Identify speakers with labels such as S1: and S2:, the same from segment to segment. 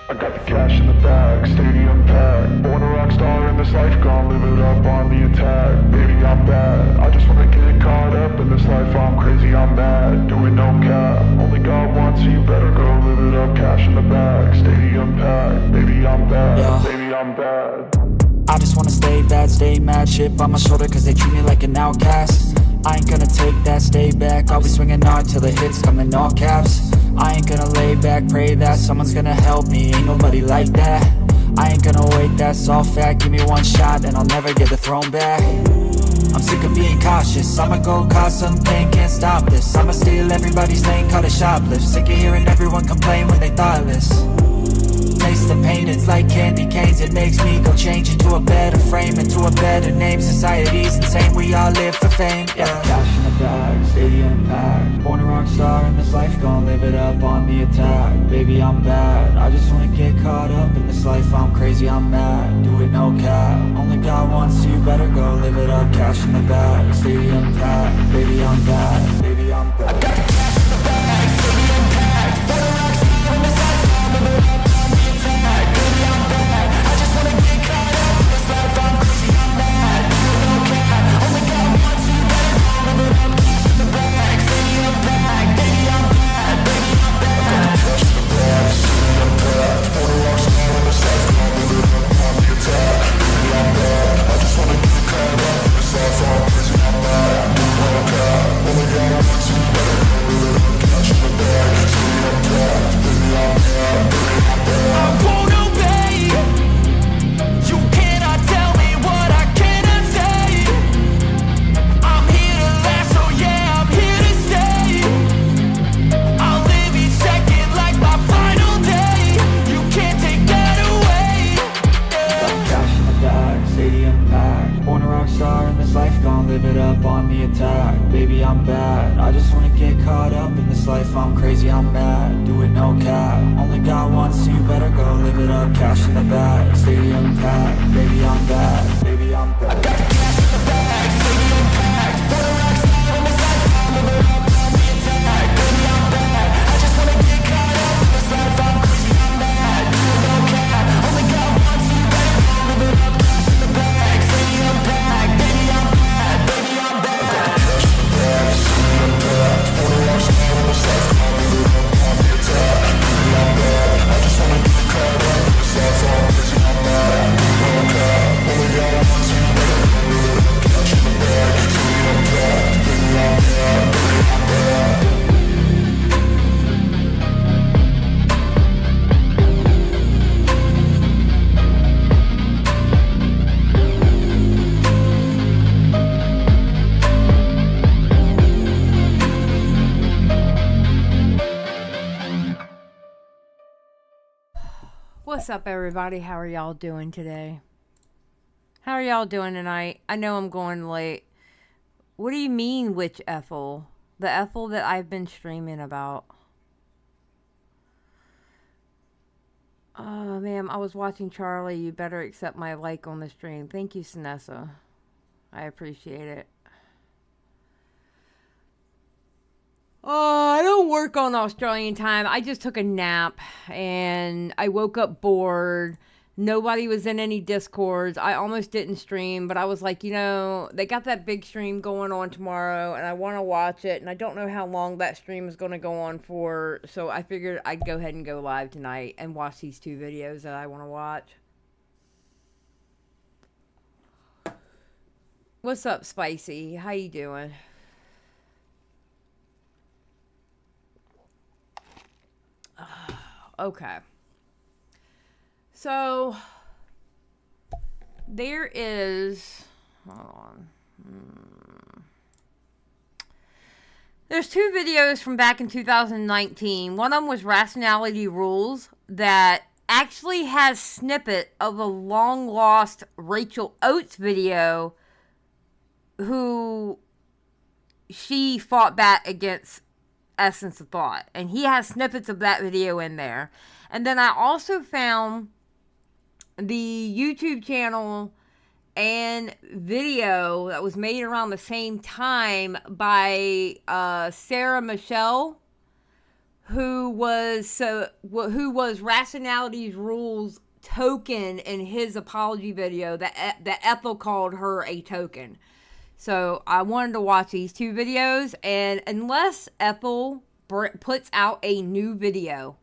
S1: I got the cash in the bag, stadium packed. Born a rock star in this life, gon' live it up on the attack. Baby, I'm bad, I just wanna get caught up in this life. I'm crazy, I'm mad, doing no cap. Only God wants, so you better go live it up. Cash in the bag, stadium packed. Baby, I'm bad, yeah. Baby, I'm bad.
S2: I just wanna stay bad, stay mad. Shit on my shoulder cause they treat me like an outcast. I ain't gonna take that, stay back. I'll be swinging hard till the hits come in all caps. I ain't gonna lay back, pray that someone's gonna help me. Ain't nobody like that. I ain't gonna wait, that's all fact. Give me one shot and I'll never get the throne back. I'm sick of being cautious. I'ma go cause something, can't stop this. I'ma steal everybody's lane, call it shoplift. Sick of hearing everyone complain when they thoughtless. Taste the pain, it's like candy canes. It makes me go change into a better frame, into a better name. Society's insane, we all live for fame, yeah. Cash in the bag, stadium packed. Born a rock star in this life, gon' live it up on the attack. Baby, I'm bad, I just wanna get caught up in this life. I'm crazy, I'm mad, do it no cap. Only God wants, so you better go live it up. Cash in the bag, stadium packed. Baby, I'm bad, baby, I'm bad. I got the cash in the bag, stadium packed. Born a rock star in this life, gon' live it up.
S3: What's up, everybody? How are y'all doing today? How are y'all doing tonight? I know I'm going late. What do you mean, which Ethel? The Ethel that I've been streaming about. Oh, ma'am, I was watching Charlie. You better accept my like on the stream. Thank you, Sinessa. I appreciate it. Oh, I don't work on Australian time. I just took a nap and I woke up bored. Nobody was in any Discords. I almost didn't stream, but I was like, you know, they got that big stream going on tomorrow and I want to watch it. And I don't know how long that stream is going to go on for. So I figured I'd go ahead and go live tonight and watch these two videos that I want to watch. What's up, Spicy? How you doing? Okay. So, there is... Hold on. There's two videos from back in 2019. One of them was Rationality Rules that actually has snippet of a long-lost Rachel Oates video who she fought back against Essence of Thought, and he has snippets of that video in there. And then I also found the YouTube channel and video that was made around the same time by Michel, who was Rationality's Rules token in his apology video that Ethel called her a token. So I wanted to watch these two videos, and unless Ethel puts out a new video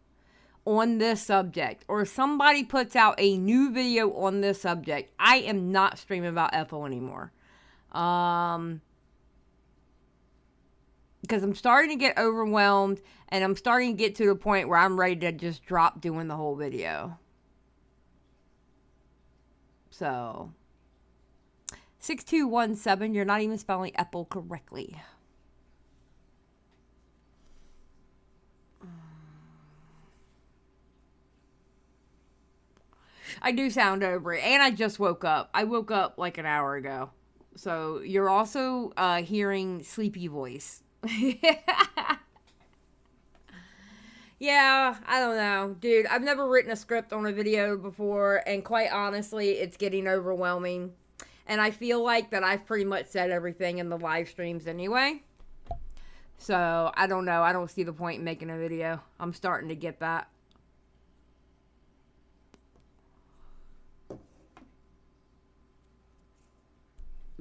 S3: on this subject, or somebody puts out a new video on this subject, I am not streaming about Ethel anymore. Because I'm starting to get overwhelmed, and I'm starting to get to the point where I'm ready to just drop doing the whole video. So, 6217, you're not even spelling Ethel correctly. I do sound over it, and I just woke up. I woke up like an hour ago. So you're also hearing sleepy voice. Yeah, I don't know. Dude, I've never written a script on a video before, and quite honestly, it's getting overwhelming. And I feel like that I've pretty much said everything in the live streams anyway. So, I don't know. I don't see the point in making a video. I'm starting to get that.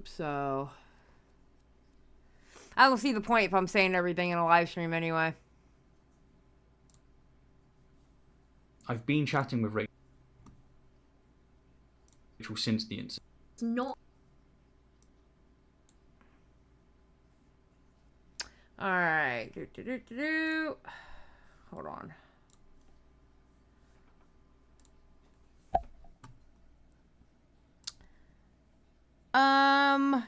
S3: So, I don't see the point if I'm saying everything in a live stream anyway.
S4: I've been chatting with Rachel since the incident.
S5: It's not.
S3: Alright. Hold on.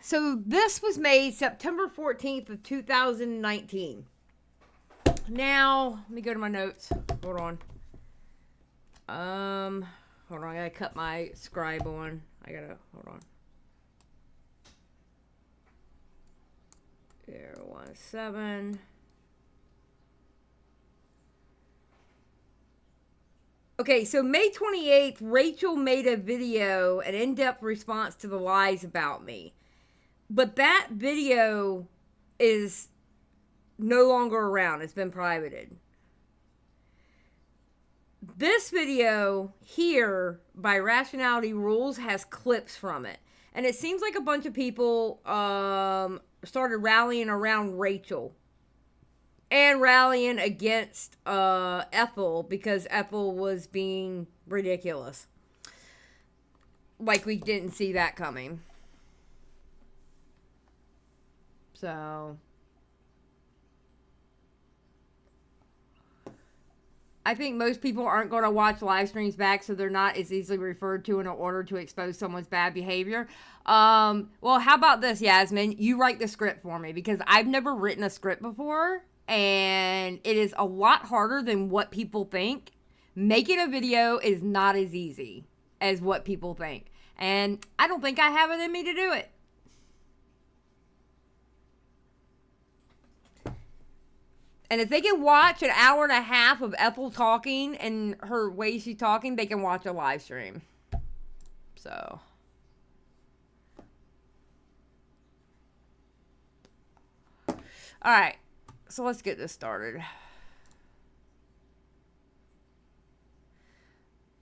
S3: So this was made September 14th of 2019. Now, let me go to my notes. Hold on. Hold on, I gotta cut my scribe on. Hold on. 017. Okay, so May 28th, Rachel made a video, an in-depth response to the lies about me. But that video is no longer around. It's been privated. This video here by Rationality Rules has clips from it. And it seems like a bunch of people started rallying around Rachel. And rallying against Ethel because Ethel was being ridiculous. Like we didn't see that coming. So I think most people aren't going to watch live streams back, so they're not as easily referred to in order to expose someone's bad behavior. Well, how about this, Yasmin? You write the script for me, because I've never written a script before, and it is a lot harder than what people think. Making a video is not as easy as what people think, and I don't think I have it in me to do it. And if they can watch an hour and a half of Ethel talking and her way she's talking, they can watch a live stream. So. Alright. So let's get this started.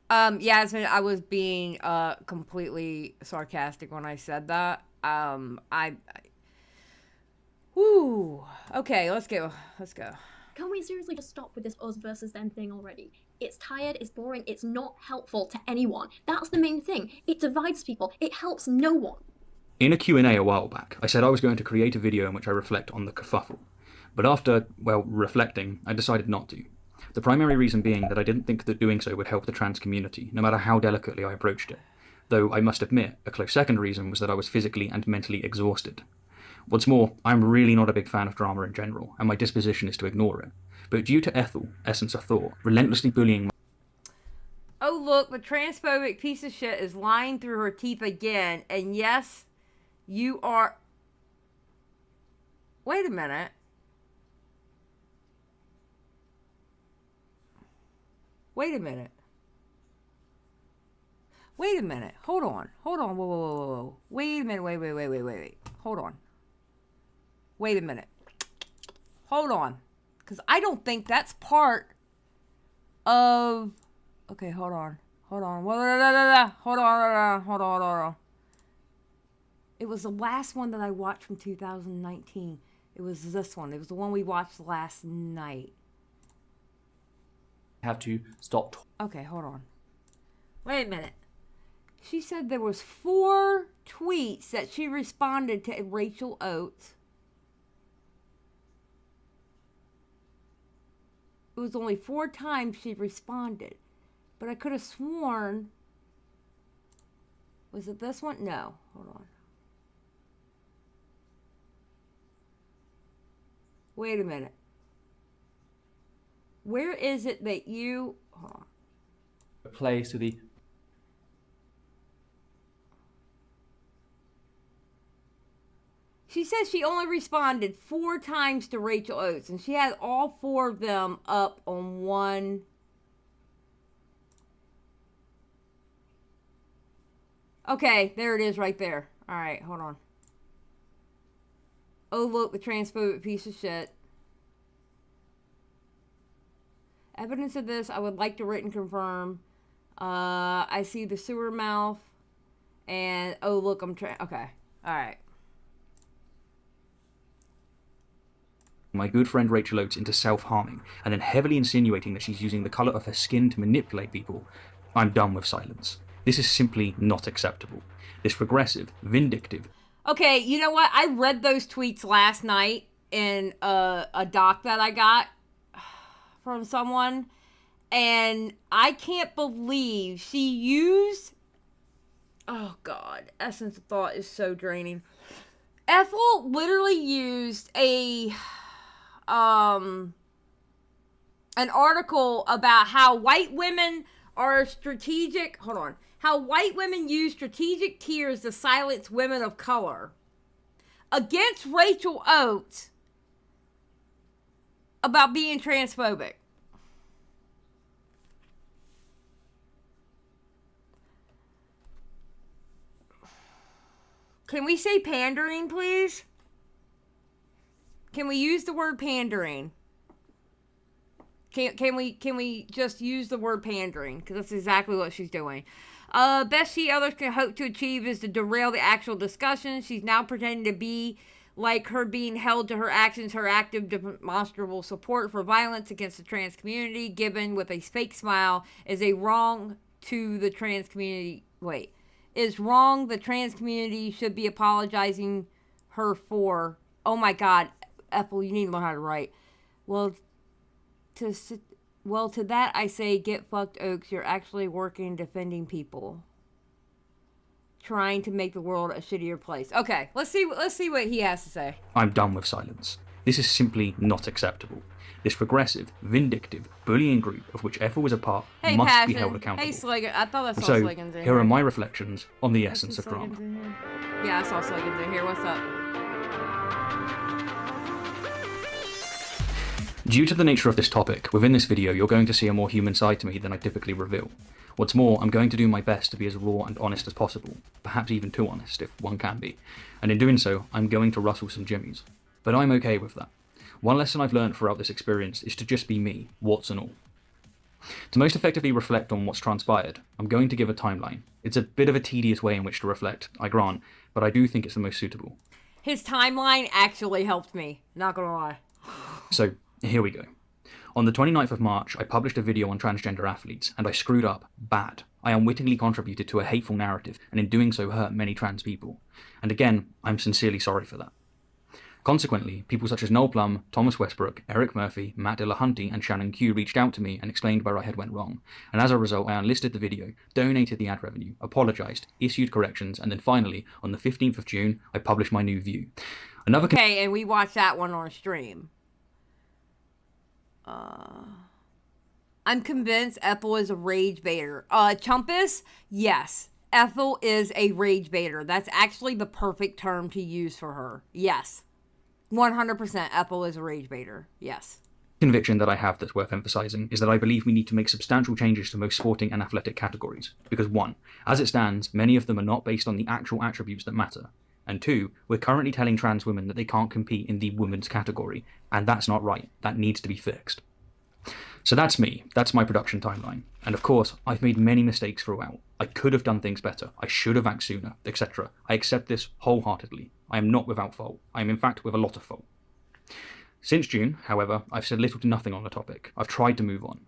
S3: Yasmin, I was being completely sarcastic when I said that. Woo. Okay, let's go. Let's go.
S5: Can we seriously just stop with this us versus them thing already? It's tired, it's boring, it's not helpful to anyone. That's the main thing. It divides people. It helps no one.
S4: In a Q&A a while back, I said I was going to create a video in which I reflect on the kerfuffle. But after, well, reflecting, I decided not to. The primary reason being that I didn't think that doing so would help the trans community, no matter how delicately I approached it. Though I must admit, a close second reason was that I was physically and mentally exhausted. What's more, I'm really not a big fan of drama in general, and my disposition is to ignore it. But due to Ethel, Essence of Thought, relentlessly bullying
S3: Oh, look, the transphobic piece of shit is lying through her teeth again. And yes, you are... Wait a minute. Wait a minute. Wait a minute. Hold on. Hold on. Whoa, whoa, whoa, whoa, whoa. Wait a minute. Wait. Hold on. Wait a minute. Hold on. Because I don't think that's part of... Okay, hold on. Hold on. Hold on. It was the last one that I watched from 2019. It was this one. It was the one we watched last night.
S6: Have to stop.
S3: Okay, hold on. Wait a minute. She said there was 4 tweets that she responded to Rachel Oates. It was only 4 times she responded. But I could have sworn... Was it this one? No. Hold on. Wait a minute. Where is it that you... Hold on.
S6: Plays to the...
S3: She says she only responded 4 times to Rachel Oates, and she had all 4 of them up on one. Okay, there it is right there. All right, hold on. Oh, look, the transphobic piece of shit. Evidence of this, I would like to written confirm. I see the sewer mouth. And, oh, look, okay, all right.
S4: My good friend Rachel Oates into self-harming, and then heavily insinuating that she's using the colour of her skin to manipulate people, I'm done with silence. This is simply not acceptable. This regressive, vindictive...
S3: Okay, you know what? I read those tweets last night in a doc that I got from someone, and I can't believe she used... Oh, God. Essence of thought is so draining. Ethel literally used an article about how white women are strategic... Hold on. How white women use strategic tears to silence women of color against Rachel Oates about being transphobic. Can we say pandering, please? Can we use the word pandering? Can we just use the word pandering? Because that's exactly what she's doing. Best she others can hope to achieve is to derail the actual discussion. She's now pretending to be like her being held to her actions, her active demonstrable support for violence against the trans community, given with a fake smile, is a wrong to the trans community. Wait. Is wrong the trans community should be apologizing her for. Oh my God. Ethel, you need to learn how to write. Well, to that I say, get fucked, Oaks. You're actually working defending people, trying to make the world a shittier place. Okay, let's see what he has to say.
S4: I'm done with silence. This is simply not acceptable. This regressive, vindictive, bullying group of which Ethel was a part must
S3: Passion.
S4: be held accountable.
S3: Hey, Sliggins. I thought I saw
S4: So,
S3: Sliggins in here.
S4: here are my reflections on the essence of drama.
S3: Yeah, I saw Sliggins in here. What's up?
S4: Due to the nature of this topic, within this video you're going to see a more human side to me than I typically reveal. What's more, I'm going to do my best to be as raw and honest as possible, perhaps even too honest if one can be, and in doing so, I'm going to rustle some jimmies. But I'm okay with that. One lesson I've learned throughout this experience is to just be me, warts and all. To most effectively reflect on what's transpired, I'm going to give a timeline. It's a bit of a tedious way in which to reflect, I grant, but I do think it's the most suitable.
S3: His timeline actually helped me, not gonna lie.
S4: So, here we go. On the 29th of March, I published a video on transgender athletes, and I screwed up bad. I unwittingly contributed to a hateful narrative, and in doing so hurt many trans people. And again, I'm sincerely sorry for that. Consequently, people such as Noel Plum, Thomas Westbrook, Eric Murphy, Matt Dillahunty, and Shannon Q reached out to me and explained where I had went wrong. And as a result, I unlisted the video, donated the ad revenue, apologised, issued corrections, and then finally, on the 15th of June, I published my new view.
S3: Okay, and we watched that one on stream. I'm convinced Ethel is a rage baiter. Chumpus? Yes. Ethel is a rage baiter. That's actually the perfect term to use for her. Yes. 100% Ethel is a rage baiter. Yes.
S4: Conviction that I have that's worth emphasising is that I believe we need to make substantial changes to most sporting and athletic categories. Because 1, as it stands, many of them are not based on the actual attributes that matter. And 2, we're currently telling trans women that they can't compete in the women's category, and that's not right. That needs to be fixed. So that's me. That's my production timeline. And of course, I've made many mistakes throughout. I could have done things better. I should have acted sooner, etc. I accept this wholeheartedly. I am not without fault. I am in fact with a lot of fault. Since June, however, I've said little to nothing on the topic. I've tried to move on.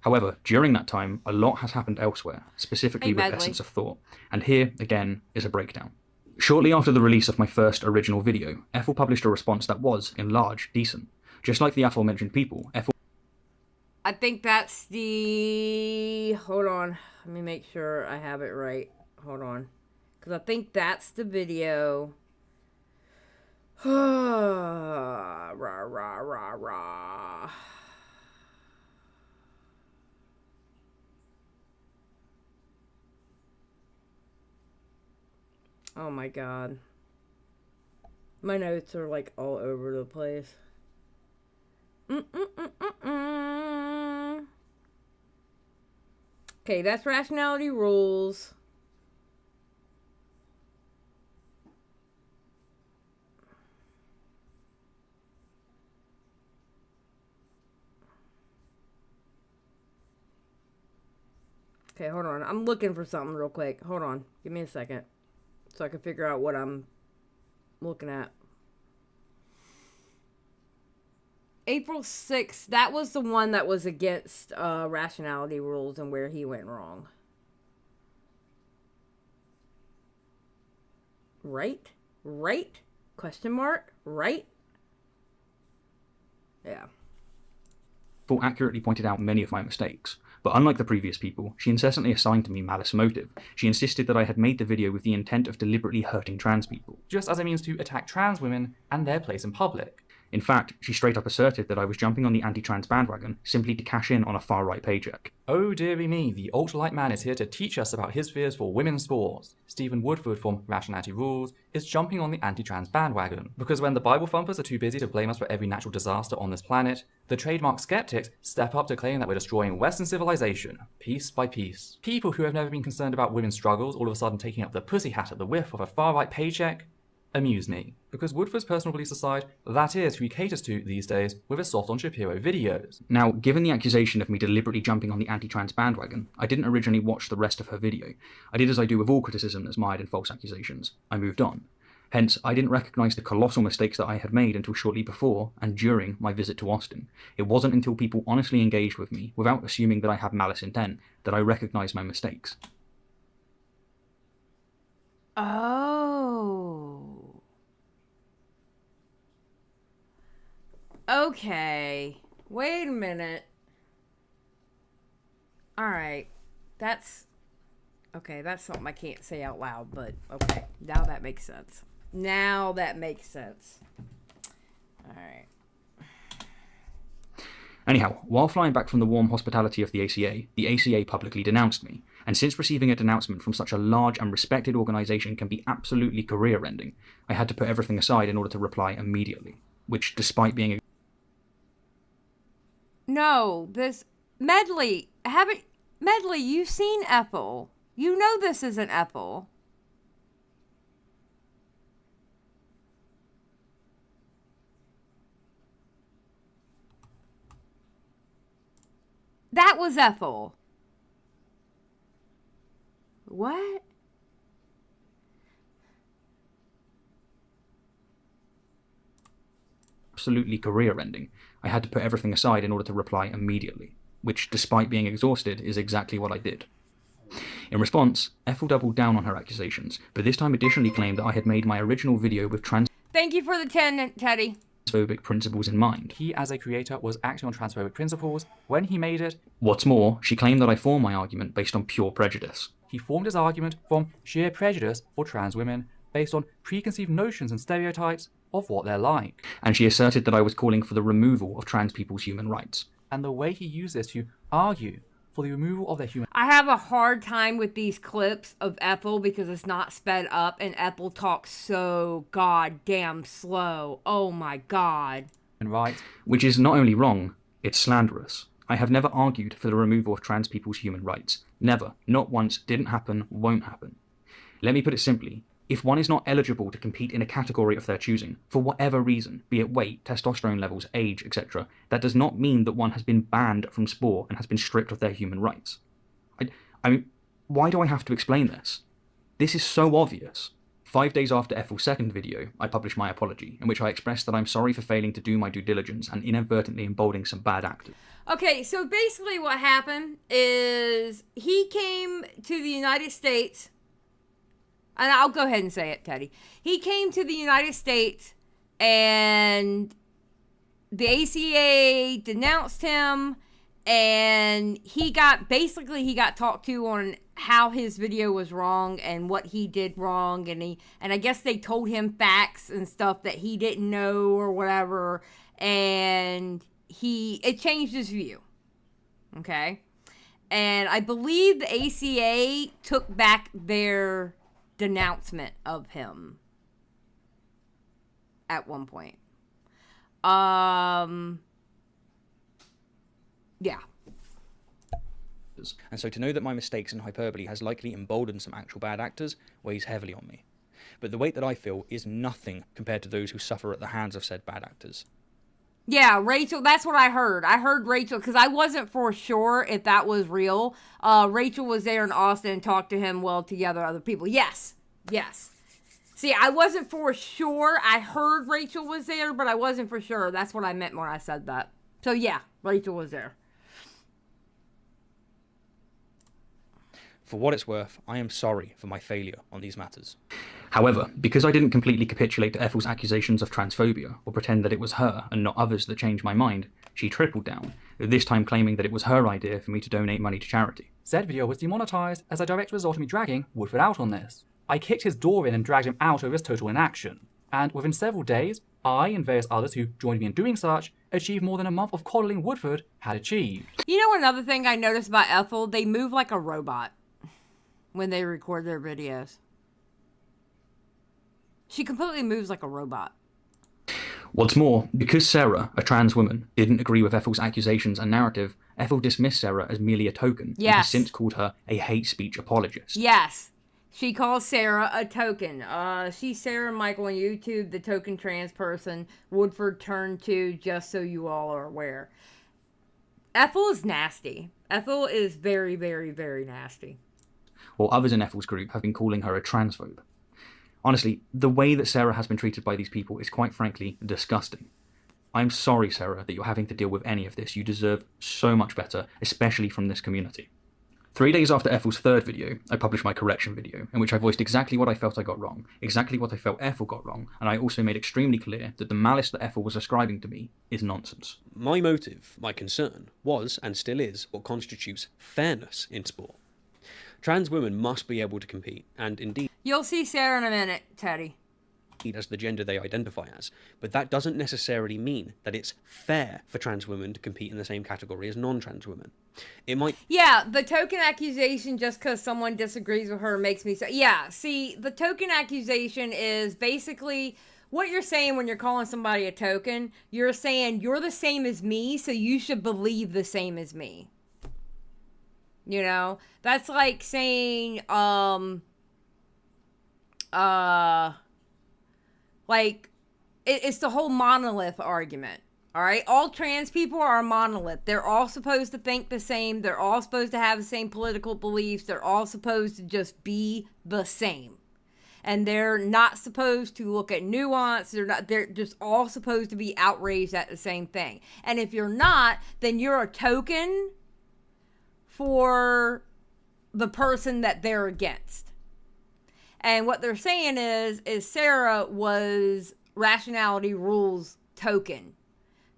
S4: However, during that time, a lot has happened elsewhere, specifically with Essence of Thought. And here, again, is a breakdown. Shortly after the release of my first original video, Ethel published a response that was, in large, decent. Just like the aforementioned people, Ethel...
S3: I think that's the... Hold on. Let me make sure I have it right. Hold on. Because I think that's the video. Rah, rah, rah, rah. Oh my god. My notes are like all over the place. Okay, that's Rationality Rules. Okay, hold on. I'm looking for something real quick. Hold on. Give me a second. So I can figure out what I'm looking at. April 6th, that was the one that was against Rationality Rules and where he went wrong. Right? Right? Question mark? Right? Yeah.
S4: Paul accurately pointed out many of my mistakes, but unlike the previous people, she incessantly assigned to me malice motive. She insisted that I had made the video with the intent of deliberately hurting trans people.
S6: Just as a means to attack trans women and their place in public.
S4: In fact, she straight up asserted that I was jumping on the anti-trans bandwagon simply to cash in on a far-right paycheck.
S6: Oh dearie me, the ultralight man is here to teach us about his fears for women's sports. Stephen Woodford from Rationality Rules is jumping on the anti-trans bandwagon. Because when the Bible thumpers are too busy to blame us for every natural disaster on this planet, the trademark skeptics step up to claim that we're destroying Western civilization, piece by piece. People who have never been concerned about women's struggles all of a sudden taking up the pussy hat at the whiff of a far-right paycheck amuse me, because Woodford's personal beliefs aside, that is who he caters to these days with his soft on Shapiro videos.
S4: Now, given the accusation of me deliberately jumping on the anti-trans bandwagon, I didn't originally watch the rest of her video. I did as I do with all criticism that's mired in false accusations. I moved on. Hence, I didn't recognise the colossal mistakes that I had made until shortly before and during my visit to Austin. It wasn't until people honestly engaged with me, without assuming that I had malice intent, that I recognised my mistakes.
S3: Oh. Okay. Wait a minute. Alright. That's... Okay, that's something I can't say out loud, but okay. Now that makes sense. Now that makes sense. Alright.
S4: Anyhow, while flying back from the warm hospitality of the ACA publicly denounced me, and since receiving a denouncement from such a large and respected organisation can be absolutely career-ending, I had to put everything aside in order to reply immediately, which, despite being
S3: No, this... Medley, Medley, you've seen Ethel. You know this isn't Ethel. That was Ethel. What?
S4: absolutely career-ending, I had to put everything aside in order to reply immediately, which, despite being exhausted, is exactly what I did. In response, Ethel doubled down on her accusations, but this time additionally claimed that I had made my original video with
S3: Thank you for the 10, Teddy.
S4: transphobic principles in mind.
S6: He, as a creator, was acting on transphobic principles when he made it.
S4: What's more, she claimed that I formed my argument based on pure prejudice.
S6: He formed his argument from sheer prejudice for trans women, based on preconceived notions and stereotypes of what they're like.
S4: And she asserted that I was calling for the removal of trans people's human rights.
S6: And the way he used this to argue for the removal of their human
S3: I have a hard time with these clips of Ethel because it's not sped up and Ethel talks so goddamn slow. Oh my god.
S6: rights.
S4: Which is not only wrong, it's slanderous. I have never argued for the removal of trans people's human rights. Never. Not once. Didn't happen. Won't happen. Let me put it simply. If one is not eligible to compete in a category of their choosing, for whatever reason, be it weight, testosterone levels, age, etc., that does not mean that one has been banned from sport and has been stripped of their human rights. I mean, why do I have to explain this? This is so obvious. 5 days after Ethel's second video, I published my apology, in which I expressed that I'm sorry for failing to do my due diligence and inadvertently emboldening some bad actors.
S3: Okay, so basically what happened is he came to the United States, and I'll go ahead and say it, Teddy. He came to the United States, and the ACA denounced him, and he got talked to on how his video was wrong and what he did wrong, and I guess they told him facts and stuff that he didn't know or whatever, and it changed his view. Okay? And I believe the ACA took back their denouncement of him at one point. Yeah.
S4: And so to know that my mistakes and hyperbole has likely emboldened some actual bad actors weighs heavily on me. But the weight that I feel is nothing compared to those who suffer at the hands of said bad actors.
S3: Yeah, Rachel, that's what I heard. I heard Rachel, because I wasn't for sure if that was real. Rachel was there in Austin and talked to him together, other people. Yes. See, I wasn't for sure. I heard Rachel was there, but I wasn't for sure. That's what I meant when I said that. So yeah, Rachel was there.
S4: For what it's worth, I am sorry for my failure on these matters. However, because I didn't completely capitulate to Ethel's accusations of transphobia, or pretend that it was her and not others that changed my mind, she tripled down, this time claiming that it was her idea for me to donate money to charity.
S6: Said video was demonetized as a direct result of me dragging Woodford out on this. I kicked his door in and dragged him out over his total inaction. And within several days, I and various others who joined me in doing such achieved more than a month of coddling Woodford had achieved.
S3: You know another thing I noticed about Ethel? They move like a robot when they record their videos. She completely moves like a robot.
S4: What's more, because Sarah, a trans woman, didn't agree with Ethel's accusations and narrative, Ethel dismissed Sarah as merely a token, and has since called her a hate speech apologist.
S3: Yes. She calls Sarah a token. She's Sarah and Michael on YouTube, the token trans person Woodford turned to, just so you all are aware. Ethel is nasty. Ethel is very, very, very nasty.
S4: While others in Ethel's group have been calling her a transphobe. Honestly, the way that Sarah has been treated by these people is quite frankly disgusting. I'm sorry, Sarah, that you're having to deal with any of this. You deserve so much better, especially from this community. 3 days after Ethel's third video, I published my correction video, in which I voiced exactly what I felt I got wrong, exactly what I felt Ethel got wrong, and I also made extremely clear that the malice that Ethel was ascribing to me is nonsense.
S7: My motive, my concern, was and still is what constitutes fairness in sport. Trans women must be able to compete, and indeed...
S3: You'll see Sarah in a minute, Teddy.
S7: ...as the gender they identify as, but that doesn't necessarily mean that it's fair for trans women to compete in the same category as non-trans women. It might...
S3: Yeah, the token accusation just because someone disagrees with her makes me say... Yeah, see, the token accusation is basically... What you're saying when you're calling somebody a token, you're saying you're the same as me, so you should believe the same as me. You know? That's like saying, like, it's the whole monolith argument, all right? All trans people are a monolith. They're all supposed to think the same. They're all supposed to have the same political beliefs. They're all supposed to just be the same. And they're not supposed to look at nuance. They're just all supposed to be outraged at the same thing. And if you're not, then you're a token for the person that they're against. And what they're saying is Sarah was Rationality Rules token,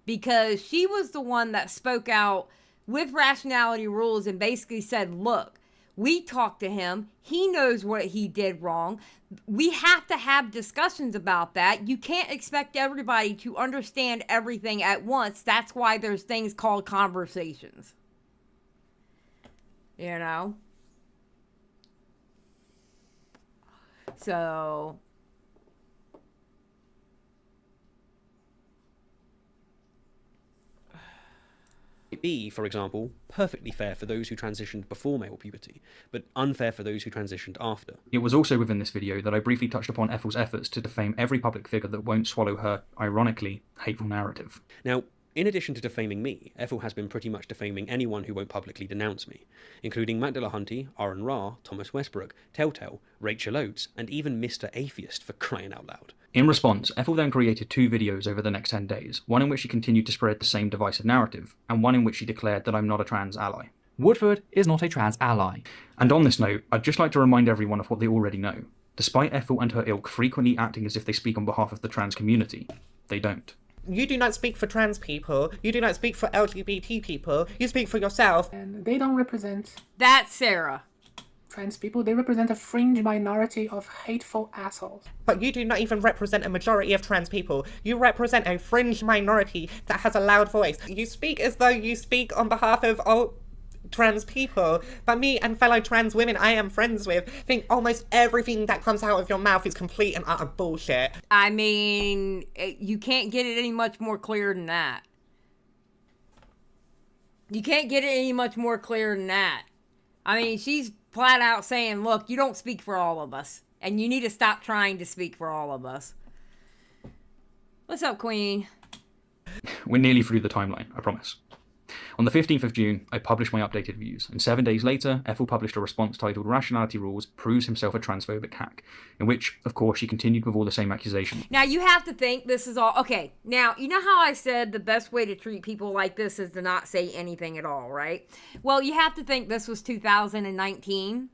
S3: because she was the one that spoke out with Rationality Rules and basically said, look, we talked to him. He knows what he did wrong. We have to have discussions about that. You can't expect everybody to understand everything at once. That's why there's things called conversations. You know? So...
S7: be, for example, perfectly fair for those who transitioned before male puberty, but unfair for those who transitioned after.
S4: It was also within this video that I briefly touched upon Ethel's efforts to defame every public figure that won't swallow her, ironically, hateful narrative.
S7: Now, in addition to defaming me, Ethel has been pretty much defaming anyone who won't publicly denounce me, including Matt Dillahunty, Aaron Ra, Thomas Westbrook, Telltale, Rachel Oates, and even Mr. Atheist, for crying out loud.
S4: In response, Ethel then created 2 videos over the next 10 days, one in which she continued to spread the same divisive narrative, and one in which she declared that I'm not a trans ally.
S6: Woodford is not a trans ally.
S4: And on this note, I'd just like to remind everyone of what they already know. Despite Ethel and her ilk frequently acting as if they speak on behalf of the trans community, they don't.
S8: You do not speak for trans people. You do not speak for LGBT people. You speak for yourself.
S9: And they don't represent
S3: That's Sarah.
S9: trans people. They represent a fringe minority of hateful assholes.
S8: But you do not even represent a majority of trans people. You represent a fringe minority that has a loud voice. You speak as though you speak on behalf of all trans people. But me and fellow trans women I am friends with think almost everything that comes out of your mouth is complete and utter bullshit.
S3: I mean, you can't get it any much more clear than that. You can't get it any much more clear than that. I mean, she's flat out saying, look, you don't speak for all of us. And you need to stop trying to speak for all of us. What's up, Queen?
S4: We're nearly through the timeline, I promise. On the 15th of June, I published my updated views, and 7 days later, Ethel published a response titled Rationality Rules Proves Himself a Transphobic Hack, in which, of course, she continued with all the same accusations.
S3: Now, you have to think this is all... Okay, now, you know how I said the best way to treat people like this is to not say anything at all, right? Well, you have to think this was 2019.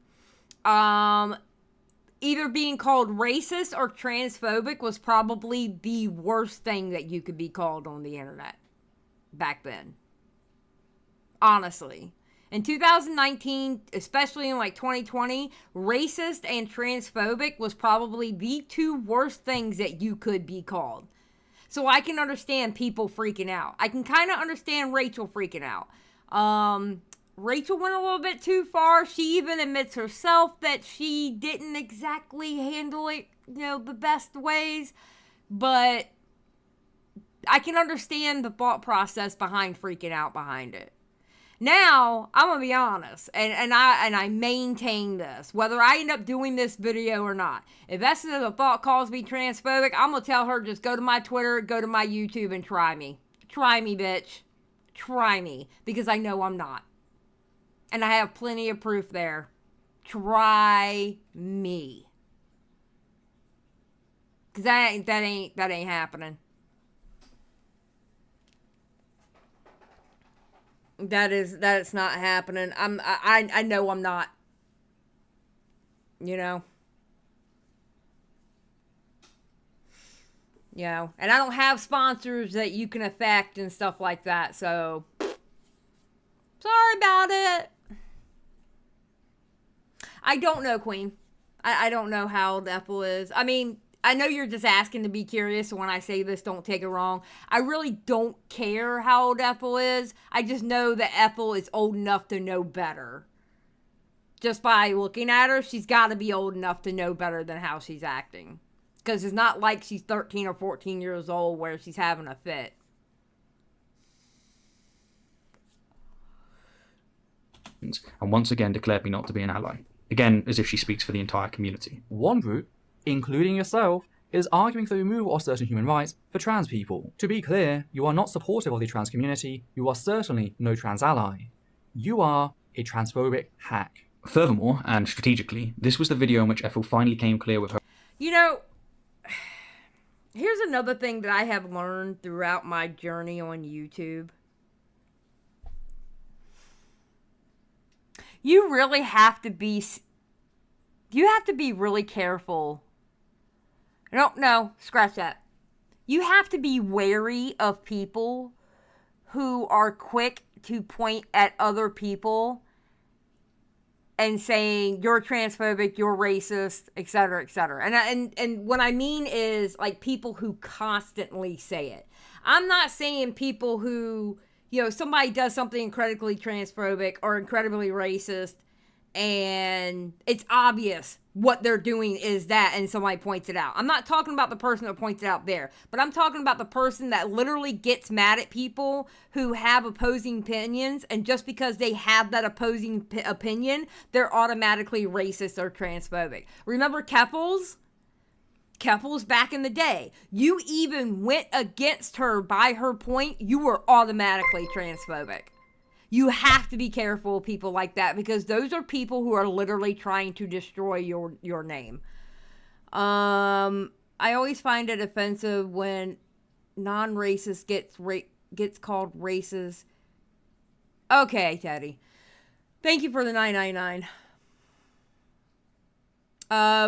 S3: Either being called racist or transphobic was probably the worst thing that you could be called on the internet back then. Honestly. In 2019, especially in like 2020, racist and transphobic was probably the 2 worst things that you could be called. So I can understand people freaking out. I can kind of understand Rachel freaking out. Rachel went a little bit too far. She even admits herself that she didn't exactly handle it, the best ways. But I can understand the thought process behind freaking out behind it. Now, I'm going to be honest, and I maintain this, whether I end up doing this video or not. If Esther the thought calls me transphobic, I'm going to tell her just go to my Twitter, go to my YouTube, and try me. Try me, bitch. Try me, because I know I'm not. And I have plenty of proof there. Try me. Because that ain't happening. That's not happening. I know I'm not. And I don't have sponsors that you can affect and stuff like that, so sorry about it. I don't know, Queen. I don't know how old Ethel is. I mean, I know you're just asking to be curious, so when I say this, don't take it wrong. I really don't care how old Ethel is. I just know that Ethel is old enough to know better. Just by looking at her, she's got to be old enough to know better than how she's acting. Because it's not like she's 13 or 14 years old where she's having a fit.
S4: And once again declared me not to be an ally. Again, as if she speaks for the entire community.
S6: One group, including yourself, is arguing for the removal of certain human rights for trans people. To be clear, you are not supportive of the trans community. You are certainly no trans ally. You are a transphobic hack.
S4: Furthermore, and strategically, this was the video in which Ethel finally came clear with her.
S3: Here's another thing that I have learned throughout my journey on YouTube. You really have to be... really careful. No, scratch that. You have to be wary of people who are quick to point at other people and saying, you're transphobic, you're racist, etc., etc. And what I mean is, like, people who constantly say it. I'm not saying people who, somebody does something incredibly transphobic or incredibly racist, and it's obvious what they're doing is that, and somebody points it out. I'm not talking about the person that points it out there, but I'm talking about the person that literally gets mad at people who have opposing opinions, and just because they have that opposing opinion, they're automatically racist or transphobic. Remember Keppels back in the day? You even went against her by her point, you were automatically transphobic. You have to be careful of people like that, because those are people who are literally trying to destroy your name. I always find it offensive when non-racist gets called racist. Okay, Teddy. Thank you for the 999.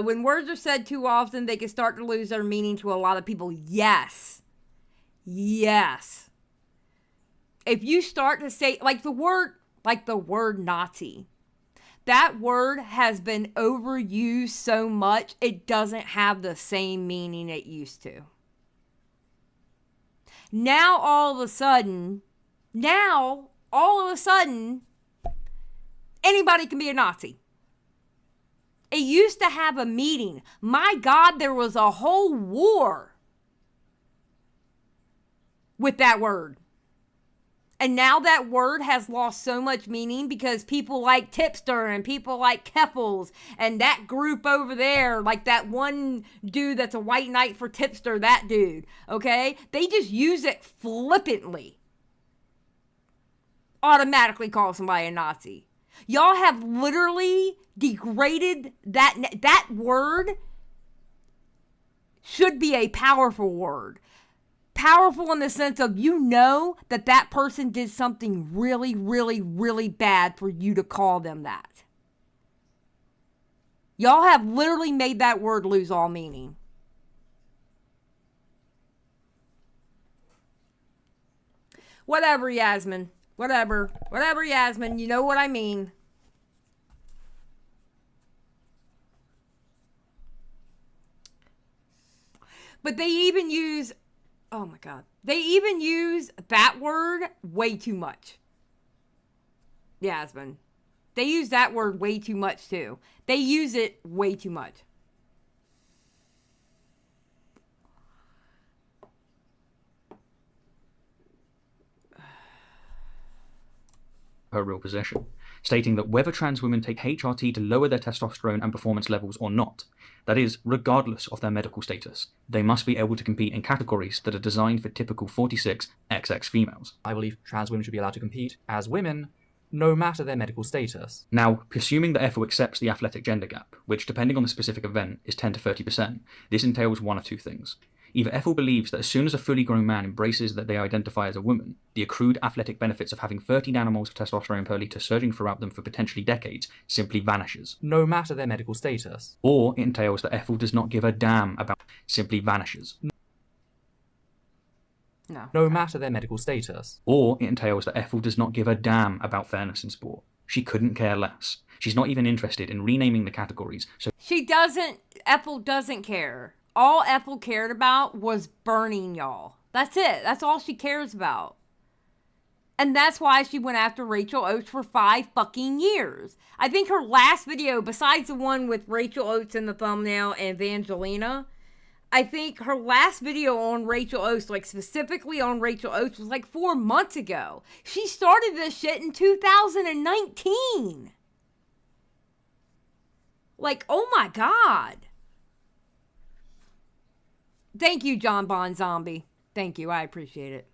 S3: When words are said too often, they can start to lose their meaning to a lot of people. Yes. Yes. If you start to say, like the word Nazi, that word has been overused so much, it doesn't have the same meaning it used to. Now, all of a sudden, anybody can be a Nazi. It used to have a meaning. My God, there was a whole war with that word. And now that word has lost so much meaning because people like Tipster and people like Keppels and that group over there, like that one dude that's a white knight for Tipster, that dude, okay? They just use it flippantly. Automatically call somebody a Nazi. Y'all have literally degraded that word. Should be a powerful word. Powerful in the sense of, you know, that person did something really, really, really bad for you to call them that. Y'all have literally made that word lose all meaning. Whatever, Yasmin. Whatever, Yasmin. You know what I mean. But they even use... Oh my God. They even use that word way too much. Yasmin. They use that word way too much too. They use it way too much.
S4: Her real position, stating that whether trans women take HRT to lower their testosterone and performance levels or not, that is, regardless of their medical status, they must be able to compete in categories that are designed for typical 46XX females.
S6: I believe trans women should be allowed to compete as women, no matter their medical status.
S4: Now, assuming that Ethel accepts the athletic gender gap, which depending on the specific event is 10 to 30%, this entails one of two things. Either Ethel believes that as soon as a fully grown man embraces that they identify as a woman, the accrued athletic benefits of having 30 nanomoles of testosterone per litre surging throughout them for potentially decades simply vanishes.
S6: No matter their medical status.
S4: Or it entails that Ethel does not give a damn about simply vanishes.
S6: No matter their medical status.
S4: Or it entails that Ethel does not give a damn about fairness in sport. She couldn't care less. She's not even interested in renaming the categories. So
S3: Ethel doesn't care. All Ethel cared about was burning y'all. That's it. That's all she cares about. And that's why she went after Rachel Oates for 5 fucking years. I think her last video, besides the one with Rachel Oates in the thumbnail and Evangelina, I think her last video on Rachel Oates, like specifically on Rachel Oates, was like 4 months ago. She started this shit in 2019. Like, oh my God. Thank you, John Bon Zombie. Thank you. I appreciate it.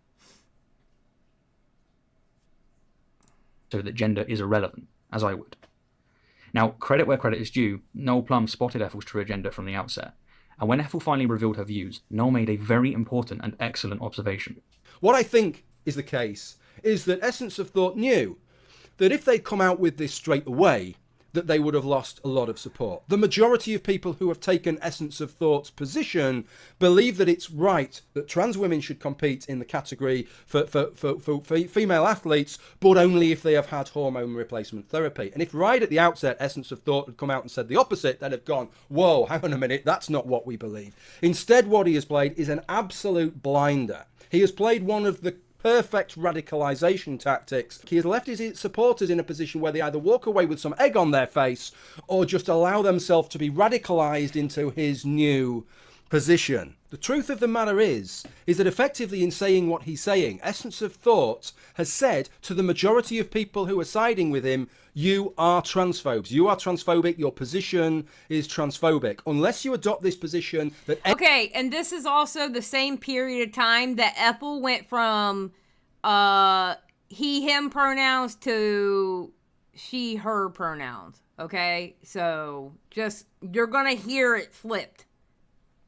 S4: So that gender is irrelevant, as I would. Now, credit where credit is due, Noel Plum spotted Ethel's true agenda from the outset. And when Ethel finally revealed her views, Noel made a very important and excellent observation.
S10: What I think is the case is that Essence of Thought knew that if they'd come out with this straight away, that they would have lost a lot of support. The majority of people who have taken Essence of Thought's position believe that it's right that trans women should compete in the category for female athletes, but only if they have had hormone replacement therapy. And if right at the outset Essence of Thought had come out and said the opposite, they'd have gone, whoa, hang on a minute, that's not what we believe. Instead, what he has played is an absolute blinder. He has played one of the perfect radicalization tactics. He has left his supporters in a position where they either walk away with some egg on their face or just allow themselves to be radicalized into his new position. The truth of the matter is that effectively in saying what he's saying, Essence of Thought has said to the majority of people who are siding with him, you are transphobes. You are transphobic. Your position is transphobic. Unless you adopt this position that...
S3: Okay, and this is also the same period of time that Ethel went from he, him pronouns to she, her pronouns. Okay? So, just, you're gonna hear it flipped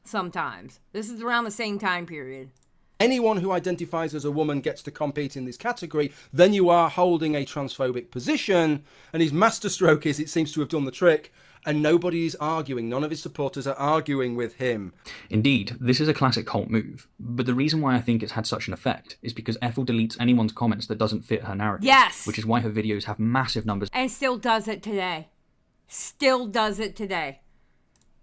S3: sometimes. This is around the same time period.
S10: Anyone who identifies as a woman gets to compete in this category, then you are holding a transphobic position. And his masterstroke is, it seems to have done the trick, and nobody is arguing. None of his supporters are arguing with him.
S4: Indeed, this is a classic cult move, but the reason why I think it's had such an effect is because Ethel deletes anyone's comments that doesn't fit her narrative.
S3: Yes!
S4: Which is why her videos have massive numbers
S3: And still does it today. Still does it today.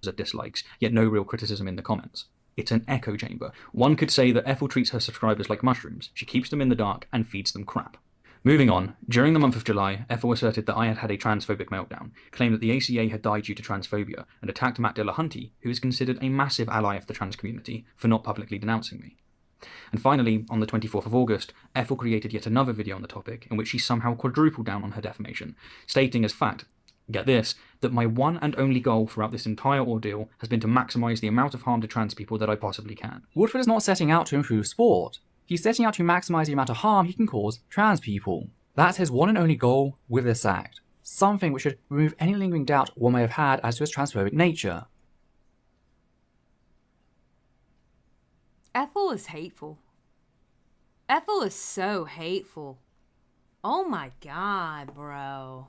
S4: of dislikes, yet no real criticism in the comments. It's an echo chamber. One could say that Ethel treats her subscribers like mushrooms. She keeps them in the dark and feeds them crap. Moving on, during the month of July, Ethel asserted that I had had a transphobic meltdown, claimed that the ACA had died due to transphobia, and attacked Matt Dillahunty, who is considered a massive ally of the trans community, for not publicly denouncing me. And finally, on the 24th of August, Ethel created yet another video on the topic, in which she somehow quadrupled down on her defamation, stating as fact, get this, that my one and only goal throughout this entire ordeal has been to maximise the amount of harm to trans people that I possibly can.
S6: Woodford is not setting out to improve sport. He's setting out to maximise the amount of harm he can cause trans people. That's his one and only goal with this act. Something which should remove any lingering doubt one may have had as to his transphobic nature.
S3: Ethel is hateful. Ethel is so hateful. Oh my god, bro.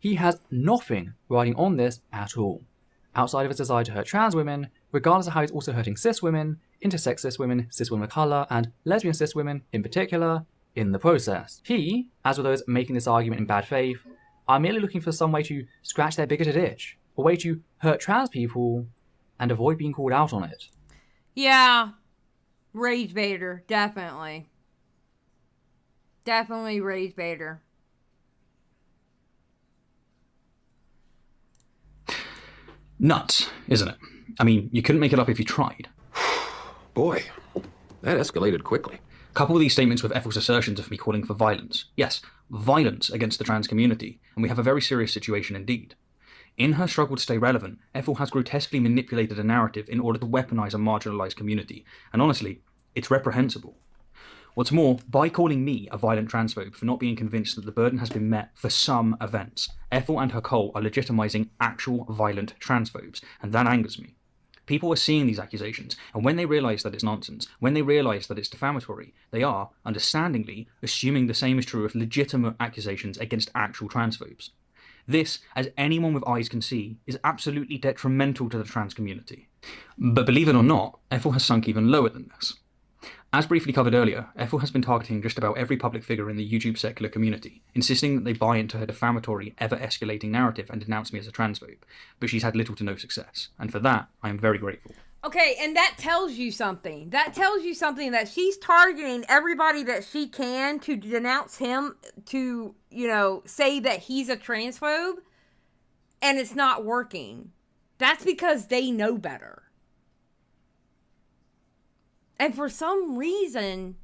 S6: He has nothing riding on this at all, outside of his desire to hurt trans women, regardless of how he's also hurting cis women, intersex cis women of colour, and lesbian cis women in particular, in the process. He, as with those making this argument in bad faith, are merely looking for some way to scratch their bigoted itch, a way to hurt trans people and avoid being called out on it.
S3: Yeah, rage baiter, definitely. Definitely rage baiter.
S4: Nuts, isn't it? I mean, you couldn't make it up if you tried.
S11: Boy, that escalated quickly.
S4: Couple these statements with Ethel's assertions of me calling for violence. Yes, violence against the trans community, and we have a very serious situation indeed. In her struggle to stay relevant, Ethel has grotesquely manipulated a narrative in order to weaponize a marginalized community, and honestly, it's reprehensible. What's more, by calling me a violent transphobe for not being convinced that the burden has been met for some events, Ethel and her cult are legitimizing actual violent transphobes, and that angers me. People are seeing these accusations, and when they realise that it's nonsense, when they realise that it's defamatory, they are, understandingly, assuming the same is true of legitimate accusations against actual transphobes. This, as anyone with eyes can see, is absolutely detrimental to the trans community. But believe it or not, Ethel has sunk even lower than this. As briefly covered earlier, Ethel has been targeting just about every public figure in the YouTube secular community, insisting that they buy into her defamatory, ever-escalating narrative and denounce me as a transphobe, but she's had little to no success, and for that, I am very grateful.
S3: Okay, and that tells you something. That tells you something that she's targeting everybody that she can to denounce him, to, say that he's a transphobe, and it's not working. That's because they know better. And for some reason,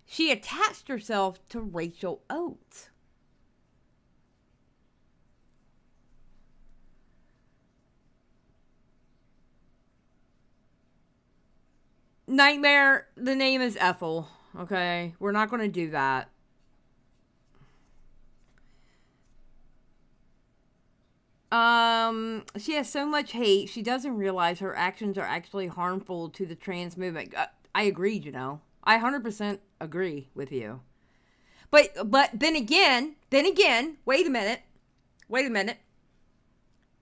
S3: she attached herself to Rachel Oates. Nightmare, the name is Ethel, okay? We're not going to do that. She has so much hate, she doesn't realize her actions are actually harmful to the trans movement. I agree, I 100% agree with you. But then again, wait a minute.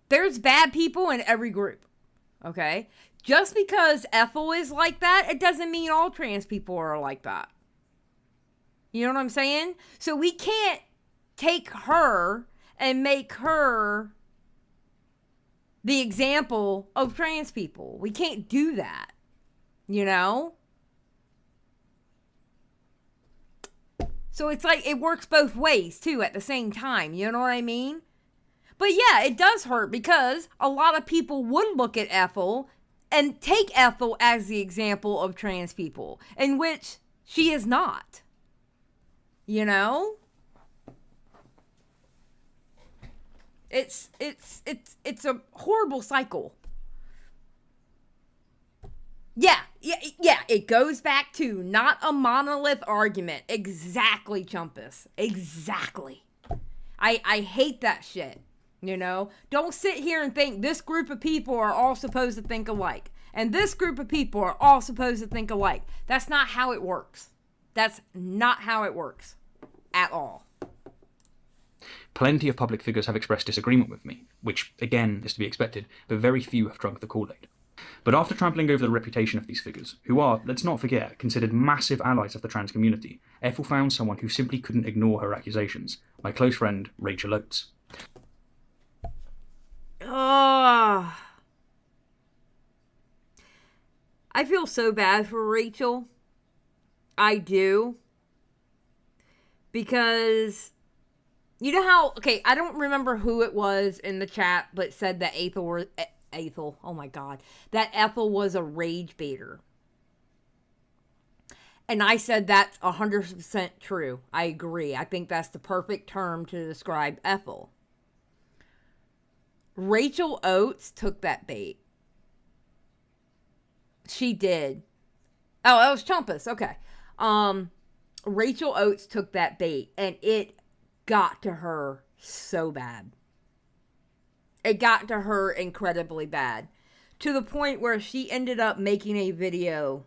S3: There's bad people in every group, okay? Just because Ethel is like that, it doesn't mean all trans people are like that. You know what I'm saying? So we can't take her and make her the example of trans people. We can't do that, you know? So it's like it works both ways too at the same time, you know what I mean? But yeah, it does hurt because a lot of people would look at Ethel and take Ethel as the example of trans people, in which she is not. You know? It's a horrible cycle. Yeah, it goes back to not a monolith argument. Exactly, Chumpus. Exactly. I hate that shit. You know? Don't sit here and think this group of people are all supposed to think alike. And this group of people are all supposed to think alike. That's not how it works. That's not how it works. At all.
S4: Plenty of public figures have expressed disagreement with me, which, again, is to be expected, but very few have drunk the Kool-Aid. But after trampling over the reputation of these figures, who are, let's not forget, considered massive allies of the trans community, Ethel found someone who simply couldn't ignore her accusations, my close friend, Rachel Oates.
S3: Oh, I feel so bad for Rachel. I do. Because, you know how, okay, I don't remember who it was in the chat, but said that Ethel, oh my God, that Ethel was a rage baiter. And I said that's 100% true. I agree. I think that's the perfect term to describe Ethel. Rachel Oates took that bait. She did. Oh, that was Chumpus. Okay. Rachel Oates took that bait, and it got to her so bad. It got to her incredibly bad. To the point where she ended up making a video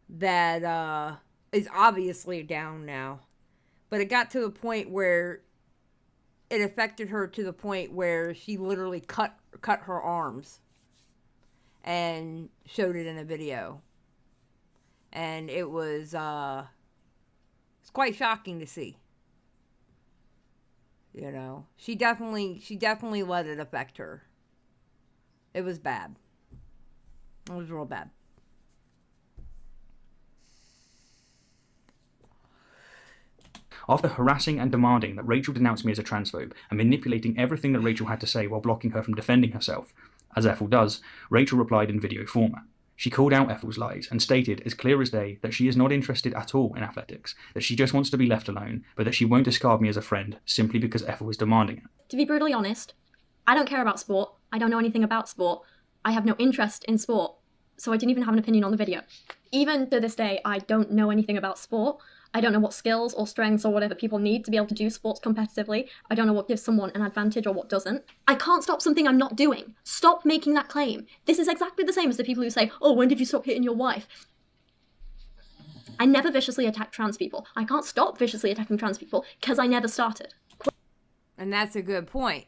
S3: that is obviously down now. But it got to the point where it affected her to the point where she literally cut her arms and showed it in a video. And it was it's quite shocking to see. You know, she definitely let it affect her. It was bad. It was real bad.
S4: After harassing and demanding that Rachel denounce me as a transphobe and manipulating everything that Rachel had to say while blocking her from defending herself, as Ethel does, Rachel replied in video format. She called out Ethel's lies and stated as clear as day that she is not interested at all in athletics, that she just wants to be left alone, but that she won't discard me as a friend simply because Ethel is demanding it.
S5: To be brutally honest, I don't care about sport. I don't know anything about sport. I have no interest in sport, so I didn't even have an opinion on the video. Even to this day, I don't know anything about sport. I don't know what skills or strengths or whatever people need to be able to do sports competitively. I don't know what gives someone an advantage or what doesn't. I can't stop something I'm not doing. Stop making that claim. This is exactly the same as the people who say, oh, when did you stop hitting your wife? I never viciously attack trans people. I can't stop viciously attacking trans people because I never started.
S3: And that's a good point.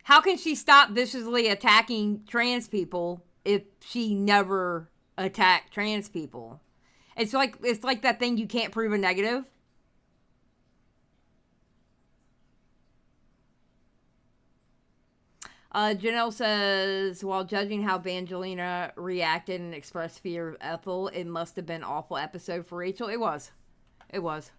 S3: How can she stop viciously attacking trans people if she never attacked trans people? It's like that thing you can't prove a negative. Janelle says, while judging how Bangelina reacted and expressed fear of Ethel, it must have been an awful episode for Rachel. It was. It was.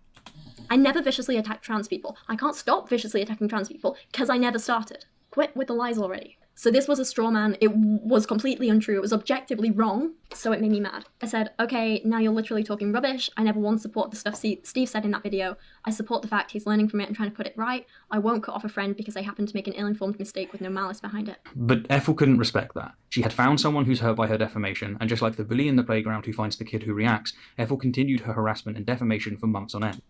S5: I never viciously attack trans people. I can't stop viciously attacking trans people because I never started. Quit with the lies already. So this was a straw man. It was completely untrue. It was objectively wrong. So it made me mad. I said, okay, now you're literally talking rubbish. I never once support the stuff Steve said in that video. I support the fact he's learning from it and trying to put it right. I won't cut off a friend because they happen to make an ill-informed mistake with no malice behind it.
S4: But Ethel couldn't respect that. She had found someone who's hurt by her defamation, and just like the bully in the playground who finds the kid who reacts, Ethel continued her harassment and defamation for months on end.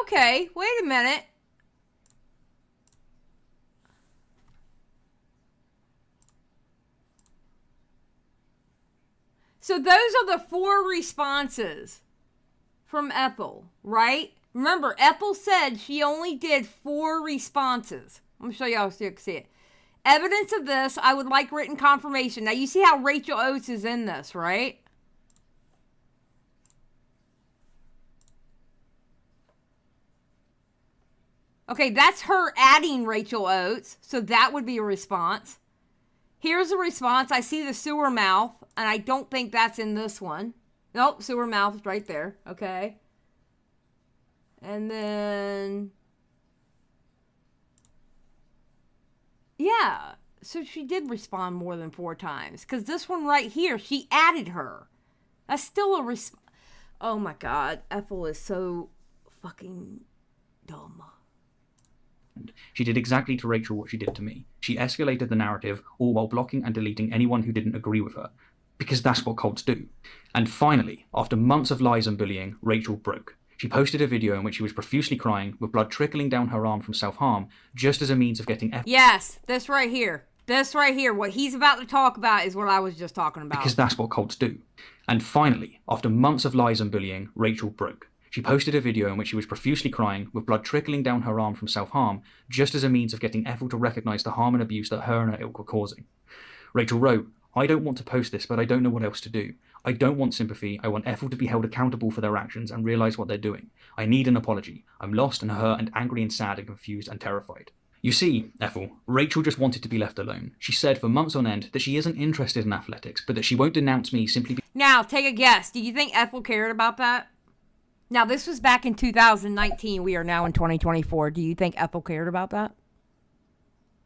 S3: Okay, wait a minute. So those are the 4 responses from Ethel, right? Remember, Ethel said she only did 4 responses. I'm going to show y'all so you can see it. Evidence of this, I would like written confirmation. Now, you see how Rachel Oates is in this, right? Okay, that's her adding Rachel Oates, so that would be a response. Here's a response. I see the sewer mouth, and I don't think that's in this one. Nope, sewer mouth is right there. Okay. And then... yeah, so she did respond more than 4 times. Because this one right here, she added her. That's still a response. Oh my God, Ethel is so fucking dumb.
S4: She did exactly to Rachel what she did to me. She escalated the narrative, all while blocking and deleting anyone who didn't agree with her. Because that's what cults do. And finally, after months of lies and bullying, Rachel broke. She posted a video in which she was profusely crying, with blood trickling down her arm from self-harm, just as a means of getting
S3: Yes, this right here. This right here. What he's about to talk about is what I was just talking about.
S4: Because that's what cults do. And finally, after months of lies and bullying, Rachel broke. She posted a video in which she was profusely crying, with blood trickling down her arm from self-harm, just as a means of getting Ethel to recognise the harm and abuse that her and her ilk were causing. Rachel wrote, "I don't want to post this, but I don't know what else to do. I don't want sympathy. I want Ethel to be held accountable for their actions and realise what they're doing. I need an apology. I'm lost and hurt and angry and sad and confused and terrified." You see, Ethel, Rachel just wanted to be left alone. She said for months on end that she isn't interested in athletics, but that she won't denounce me simply because...
S3: Now, take a guess. Do you think Ethel cared about that? Now, this was back in 2019. We are now in 2024. Do you think Ethel cared about that?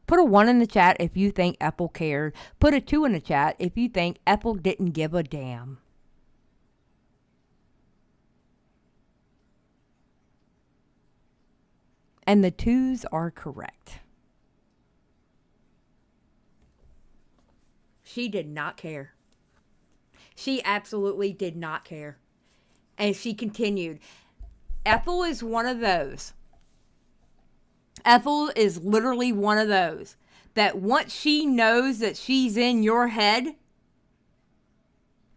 S3: Put a 1 in the chat if you think Ethel cared. Put a 2 in the chat if you think Ethel didn't give a damn. And the 2s are correct. She did not care. She absolutely did not care. And she continued. Ethel is one of those. Ethel is literally one of those that once she knows that she's in your head,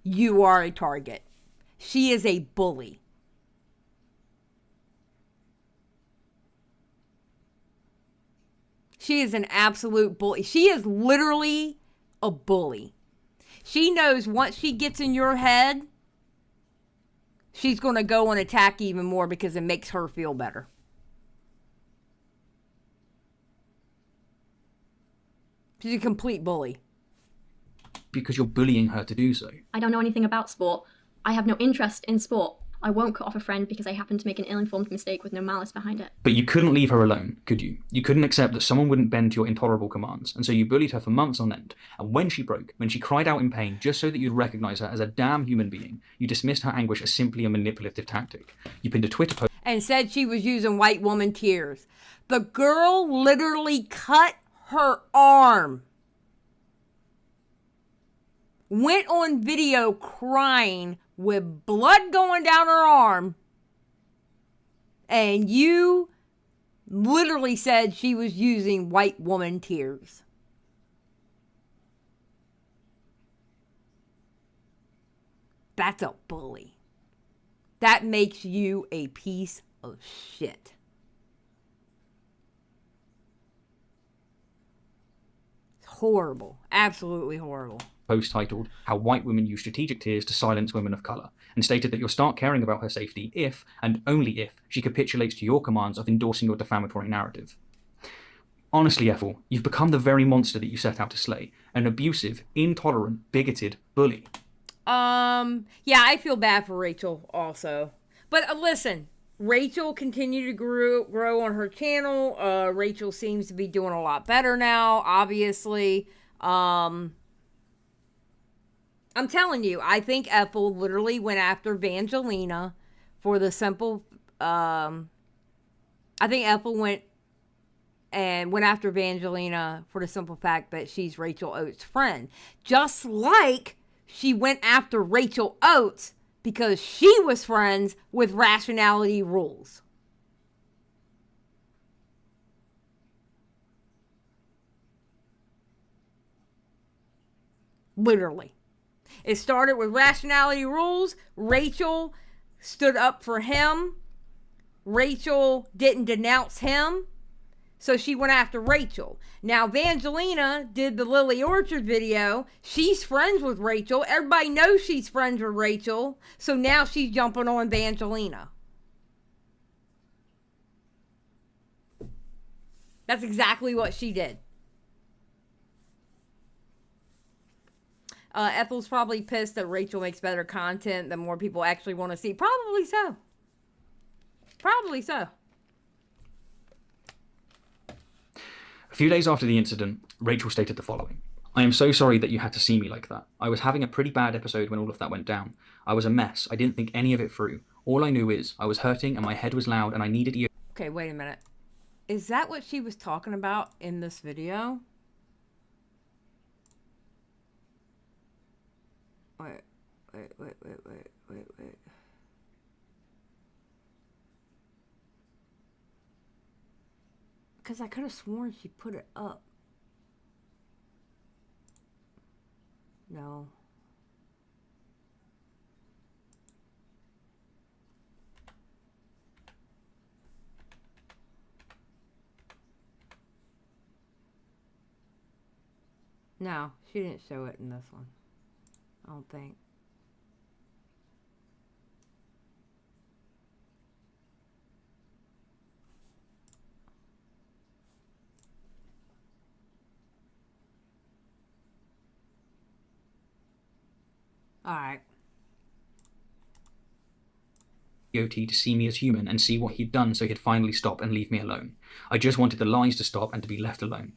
S3: you are a target. She is a bully. She is an absolute bully. She is literally a bully. She knows once she gets in your head, she's going to go and attack even more because it makes her feel better. She's a complete bully.
S4: Because you're bullying her to do so.
S5: I don't know anything about sport. I have no interest in sport. I won't cut off a friend because they happen to make an ill-informed mistake with no malice behind it.
S4: But you couldn't leave her alone, could you? You couldn't accept that someone wouldn't bend to your intolerable commands, and so you bullied her for months on end. And when she broke, when she cried out in pain just so that you'd recognise her as a damn human being, you dismissed her anguish as simply a manipulative tactic. You pinned a Twitter post
S3: and said she was using white woman tears. The girl literally cut her arm. Went on video crying with blood going down her arm. And you literally said she was using white woman tears. That's a bully. That makes you a piece of shit. It's horrible. Absolutely horrible.
S4: Post titled "How White Women Use Strategic Tears to Silence Women of Colour," and stated that you'll start caring about her safety if, and only if, she capitulates to your commands of endorsing your defamatory narrative. Honestly, Ethel, you've become the very monster that you set out to slay. An abusive, intolerant, bigoted bully.
S3: Yeah, I feel bad for Rachel also. But listen, Rachel continued to grow on her channel. Rachel seems to be doing a lot better now, obviously. I'm telling you, I think Ethel literally went after Vangelina for the simple, I think Ethel went after Vangelina for the simple fact that she's Rachel Oates' friend. Just like she went after Rachel Oates because she was friends with Rationality Rules. Literally. It started with Rationality Rules. Rachel stood up for him. Rachel didn't denounce him. So she went after Rachel. Now, Vangelina did the Lily Orchard video. She's friends with Rachel. Everybody knows she's friends with Rachel. So now she's jumping on Vangelina. That's exactly what she did. Ethel's probably pissed that Rachel makes better content that more people actually want to see. Probably so. Probably so.
S4: A few days after the incident, Rachel stated the following. I am so sorry that you had to see me like that. I was having a pretty bad episode when all of that went down. I was a mess. I didn't think any of it through. All I knew is I was hurting and my head was loud and I needed you.
S3: Okay, wait a minute. Is that what she was talking about in this video? Wait. Because I could have sworn she put it up. No. No, she didn't show it in this one. I don't think. Alright.
S4: EOT to see me as human and see what he'd done so he'd finally stop and leave me alone. I just wanted the lies to stop and to be left alone.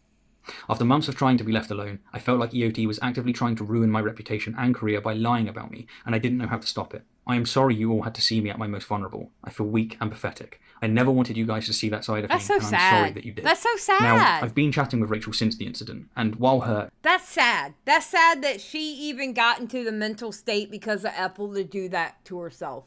S4: After months of trying to be left alone, I felt like EOT was actively trying to ruin my reputation and career by lying about me, and I didn't know how to stop it. I am sorry you all had to see me at my most vulnerable. I feel weak and pathetic. I never wanted you guys to see that side of me,
S3: That's so
S4: and
S3: sad.
S4: I'm sorry that you did.
S3: That's so sad.
S4: Now, I've been chatting with Rachel since the incident, and while her...
S3: That's sad. That's sad that she even got into the mental state because of Ethel to do that to herself.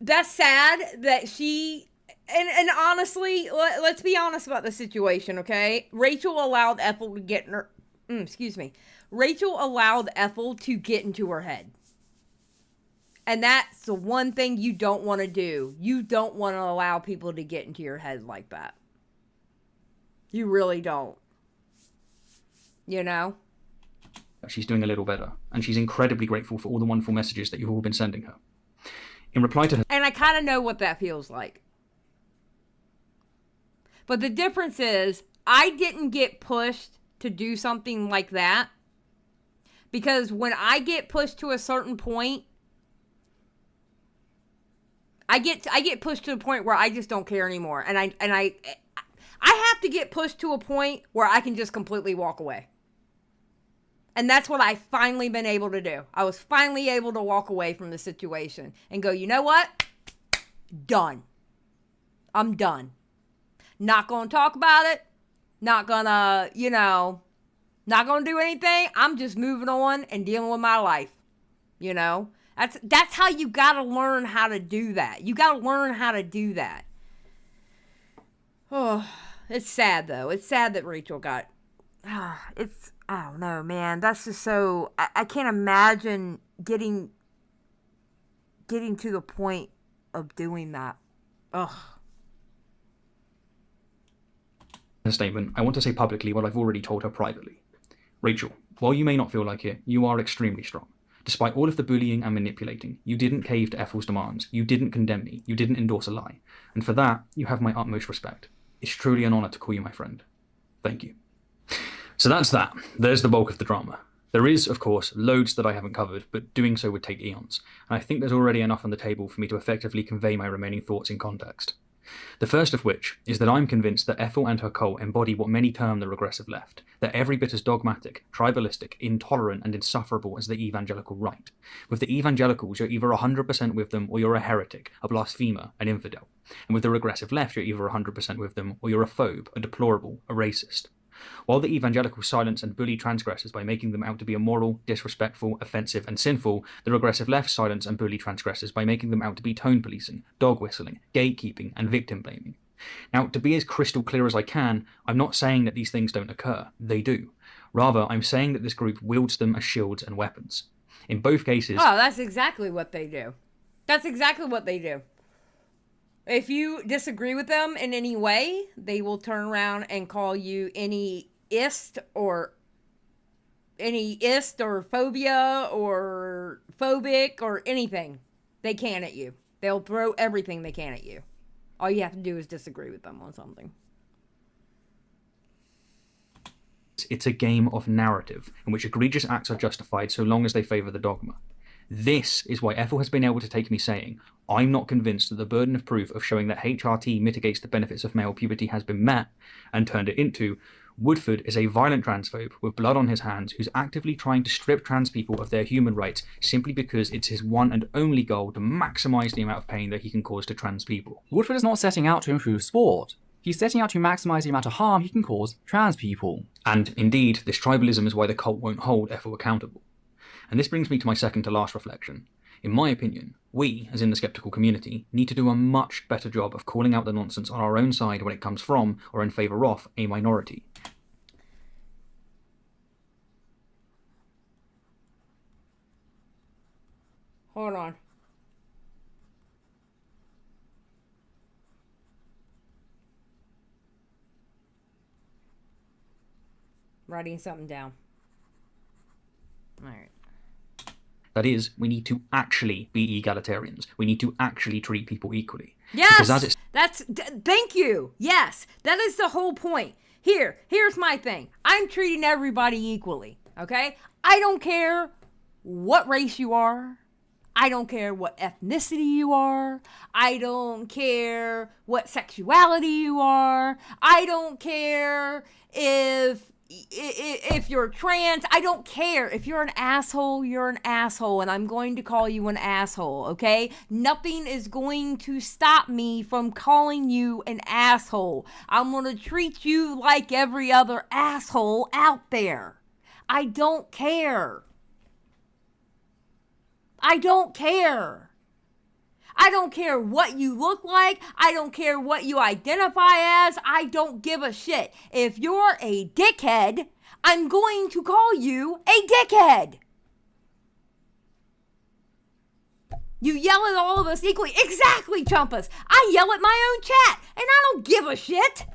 S3: That's sad that she... And honestly, let's be honest about the situation, okay? Rachel allowed Ethel to get in her... Rachel allowed Ethel to get into her head. And that's the one thing you don't want to do. You don't want to allow people to get into your head like that. You really don't. You know?
S4: She's doing a little better, and she's incredibly grateful for all the wonderful messages that you've all been sending her. In reply to her...
S3: And I kind of know what that feels like. But the difference is, I didn't get pushed to do something like that. Because when I get pushed to a certain point, I get pushed to the point where I just don't care anymore. And I have to get pushed to a point where I can just completely walk away. And that's what I've finally been able to do. I was finally able to walk away from the situation and go, you know what? Done. I'm done. Not going to talk about it. Not going to, not going to do anything. I'm just moving on and dealing with my life. You know? That's how you got to learn how to do that. You got to learn how to do that. Oh, it's sad, though. It's sad that Rachel got... I don't know, man. That's just so... I can't imagine getting to the point of doing that. Ugh.
S4: In a statement, I want to say publicly what I've already told her privately. Rachel, while you may not feel like it, you are extremely strong. Despite all of the bullying and manipulating, you didn't cave to Ethel's demands, you didn't condemn me, you didn't endorse a lie. And for that, you have my utmost respect. It's truly an honour to call you my friend. Thank you. So that's that. There's the bulk of the drama. There is, of course, loads that I haven't covered, but doing so would take eons, and I think there's already enough on the table for me to effectively convey my remaining thoughts in context. The first of which is that I'm convinced that Ethel and her cult embody what many term the regressive left. They're every bit as dogmatic, tribalistic, intolerant, and insufferable as the evangelical right. With the evangelicals, you're either 100% with them or you're a heretic, a blasphemer, an infidel. And with the regressive left, you're either 100% with them or you're a phobe, a deplorable, a racist. While the evangelicals silence and bully transgressors by making them out to be immoral, disrespectful, offensive, and sinful, the regressive left silence and bully transgressors by making them out to be tone policing, dog whistling, gatekeeping, and victim blaming. Now, to be as crystal clear as I can, I'm not saying that these things don't occur. They do. Rather, I'm saying that this group wields them as shields and weapons. In both cases...
S3: Oh, that's exactly what they do. That's exactly what they do. If you disagree with them in any way, they will turn around and call you any ist or phobia or phobic or anything they can at you. They'll throw everything they can at you. All you have to do is disagree with them on something.
S4: It's a game of narrative in which egregious acts are justified so long as they favour the dogma. This is why Ethel has been able to take me saying, I'm not convinced that the burden of proof of showing that HRT mitigates the benefits of male puberty has been met, and turned it into, Woodford is a violent transphobe with blood on his hands who's actively trying to strip trans people of their human rights simply because it's his one and only goal to maximise the amount of pain that he can cause to trans people.
S6: Woodford is not setting out to improve sport. He's setting out to maximise the amount of harm he can cause trans people.
S4: And indeed, this tribalism is why the cult won't hold Ethel accountable. And this brings me to my second to last reflection. In my opinion, we, as in the skeptical community, need to do a much better job of calling out the nonsense on our own side when it comes from, or in favour of, a minority.
S3: Hold on. Writing something down. Alright.
S4: That is, we need to actually be egalitarians. We need to actually treat people equally.
S3: Yes!
S4: Because as it's...
S3: Thank you! Yes! That is the whole point. Here's my thing. I'm treating everybody equally, okay? I don't care what race you are. I don't care what ethnicity you are. I don't care what sexuality you are. I don't care if you're trans. I don't care. If you're an asshole, you're an asshole, and I'm going to call you an asshole, okay? Nothing is going to stop me from calling you an asshole. I'm going to treat you like every other asshole out there. I don't care. I don't care. I don't care what you look like. I don't care what you identify as. I don't give a shit. If you're a dickhead, I'm going to call you a dickhead. You yell at all of us equally. Exactly, Chumpus. I yell at my own chat, and I don't give a shit.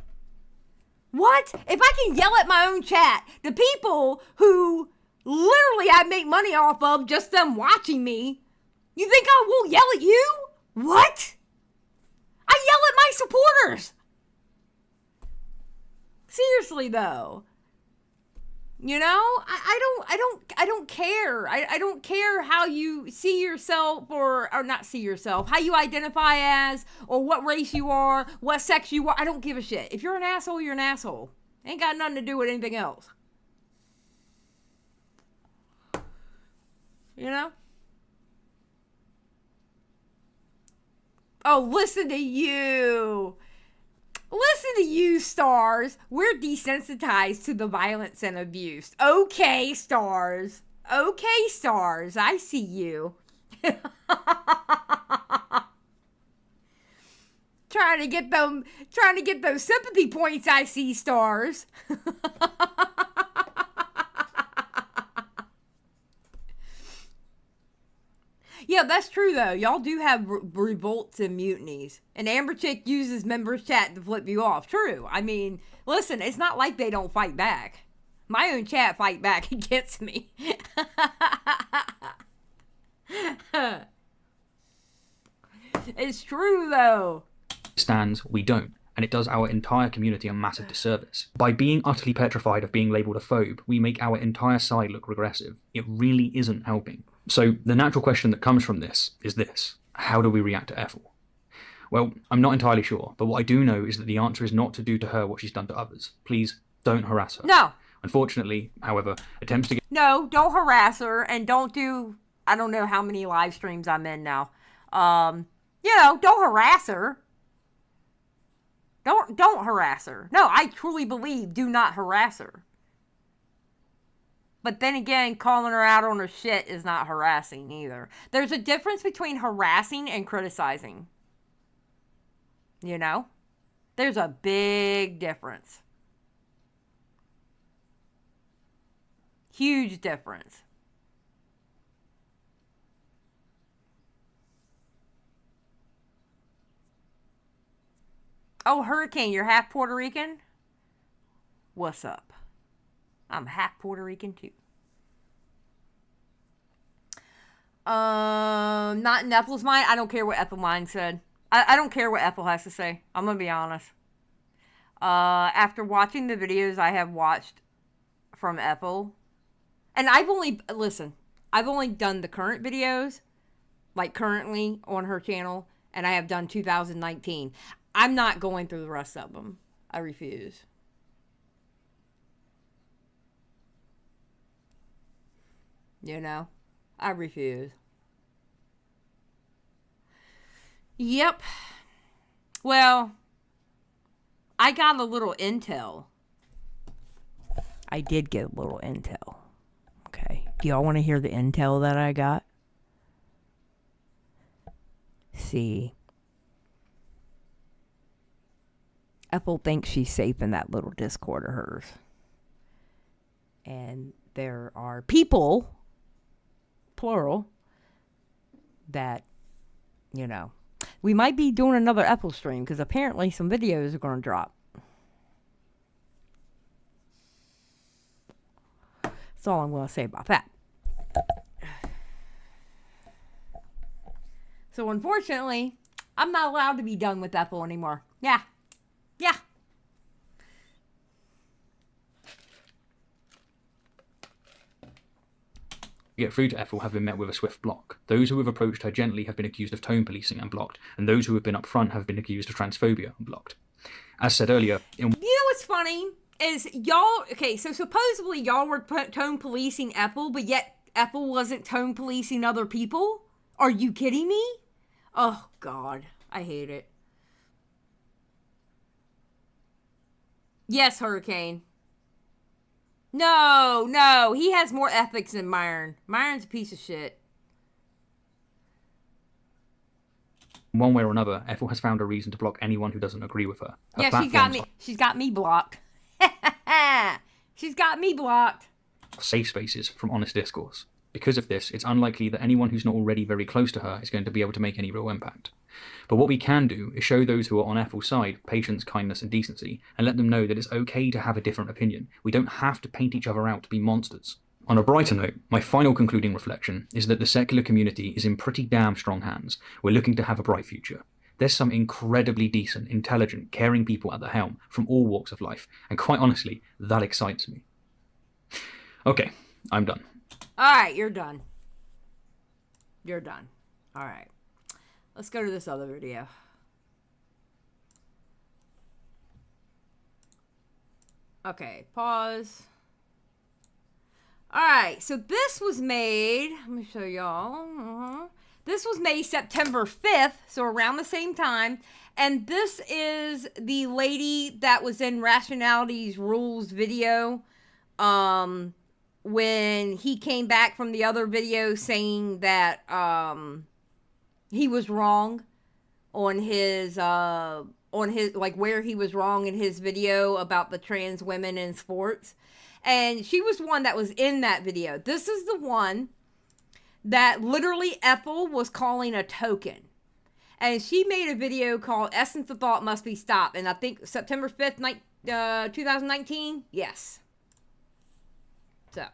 S3: What? If I can yell at my own chat, the people who literally I make money off of just them watching me, you think I won't yell at you? What? I yell at my supporters. Seriously though. You know, I don't care. I don't care how you see yourself or not see yourself, how you identify as, or what race you are, what sex you are. I don't give a shit. If you're an asshole, you're an asshole. Ain't got nothing to do with anything else. You know? Oh, listen to you. Listen to you, Stars. We're desensitized to the violence and abuse. Okay, Stars. Okay, Stars. I see you. Trying to get those sympathy points, I see, Stars. Yeah, that's true, though. Y'all do have revolts and mutinies. And Amber Chick uses members chat to flip you off. True. I mean, listen, it's not like they don't fight back. My own chat fight back against me. It's true, though.
S4: Stands, we don't. And it does our entire community a massive disservice. By being utterly petrified of being labelled a phobe, we make our entire side look regressive. It really isn't helping. So the natural question that comes from this is this: how do we react to Ethel? Well, I'm not entirely sure, but what I do know is that the answer is not to do to her what she's done to others. Please don't harass her.
S3: No.
S4: Unfortunately, however, attempts to get...
S3: No, don't harass her, and don't do... I don't know how many live streams I'm in now. Don't harass her. Don't harass her. No, I truly believe do not harass her. But then again, calling her out on her shit is not harassing either. There's a difference between harassing and criticizing. You know? There's a big difference. Huge difference. Oh, Hurricane, you're half Puerto Rican? What's up? I'm half Puerto Rican too. Not in Ethel's mind. I don't care what Ethel mind said. I don't care what Ethel has to say. I'm gonna be honest. After watching the videos I have watched from Ethel. And I've only done the current videos, like currently on her channel, and I have done 2019. I'm not going through the rest of them. I refuse. You know, I refuse. Yep. Well, I got a little intel. I did get a little intel. Okay. Do y'all want to hear the intel that I got? See. Ethel thinks she's safe in that little Discord of hers. And there are people, plural, that, you know, we might be doing another Ethel stream because apparently some videos are going to drop. That's all I'm going to say about that. So unfortunately, I'm not allowed to be done with Ethel anymore. Yeah. Yeah.
S4: Get through to Ethel have been met with a swift block. Those who have approached her gently have been accused of tone policing and blocked, and those who have been upfront have been accused of transphobia and blocked. As said earlier,
S3: you know what's funny is y'all, okay, so supposedly y'all were tone policing Ethel, but yet Ethel wasn't tone policing other people? Are you kidding me? Oh, God. I hate it. Yes, Hurricane. No. He has more ethics than Myron. Myron's a piece of shit.
S4: One way or another, Ethel has found a reason to block anyone who doesn't agree with her.
S3: Yeah, she's got me blocked. She's got me blocked.
S4: Safe spaces from honest discourse. Because of this, it's unlikely that anyone who's not already very close to her is going to be able to make any real impact. But what we can do is show those who are on Ethel's side patience, kindness, and decency, and let them know that it's okay to have a different opinion. We don't have to paint each other out to be monsters. On a brighter note, my final concluding reflection is that the secular community is in pretty damn strong hands. We're looking to have a bright future. There's some incredibly decent, intelligent, caring people at the helm from all walks of life, and quite honestly, that excites me. Okay, I'm done.
S3: Alright, you're done. You're done. Alright. Let's go to this other video. Okay, pause. Alright, so this was made, let me show y'all. This was made September 5th, so around the same time. And this is the lady that was in Rationality's Rules video. When he came back from the other video saying that he was wrong on his like where he was wrong in his video about the trans women in sports. And she was one that was in that video. This is the one that literally Ethel was calling a token. And she made a video called Essence of Thought Must Be Stopped. And I think September 5th, 2019? Yes. So.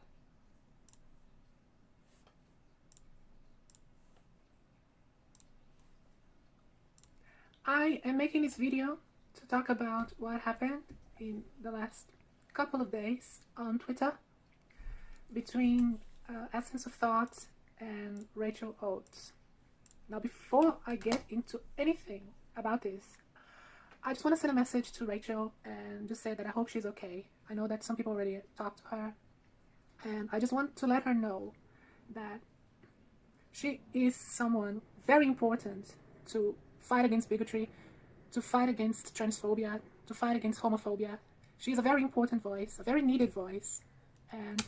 S9: I am making this video to talk about what happened in the last couple of days on Twitter between Essence of Thought and Rachel Oates. Now, before I get into anything about this, I just want to send a message to Rachel and just say that I hope she's okay. I know that some people already talked to her, and I just want to let her know that she is someone very important to fight against bigotry, to fight against transphobia, to fight against homophobia. She's a very important voice, a very needed voice, and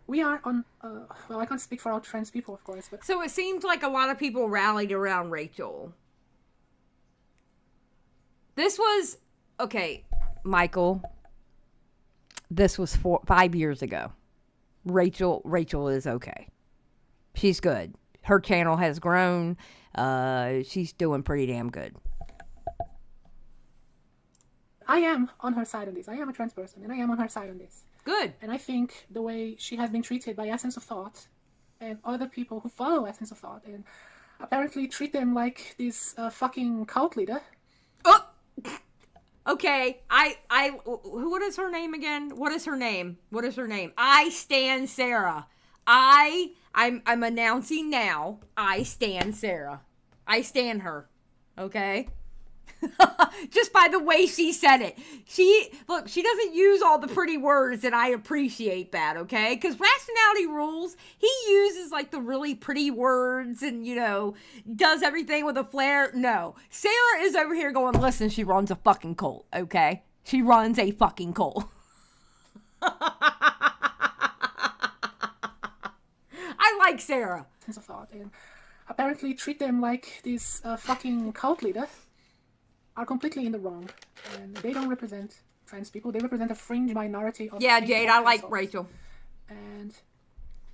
S9: we are on, well, I can't speak for all trans people, of course, but...
S3: So it seems like a lot of people rallied around Rachel. This was, okay, Michael, this was 5 years ago. Rachel is okay. She's good. Her channel has grown. She's doing pretty damn good.
S9: I am on her side on this. I am a trans person, and I am on her side on this.
S3: Good.
S9: And I think the way she has been treated by Essence of Thought and other people who follow Essence of Thought and apparently treat them like this fucking cult leader.
S3: Oh! Okay, what is her name again? What is her name? I stand Sarah. I'm announcing now. I stand Sarah. I stand her. Okay? Just by the way she said it. She doesn't use all the pretty words, and I appreciate that, okay? Because Rationality Rules, he uses like the really pretty words and, does everything with a flair. No. Sarah is over here going, listen, she runs a fucking cult, okay? She runs a fucking cult. I like Sarah.
S9: Sense of thought, and apparently treat them like this fucking cult leader are completely in the wrong, and they don't represent trans people. They represent a fringe minority of
S3: Jade, I like Rachel.
S9: And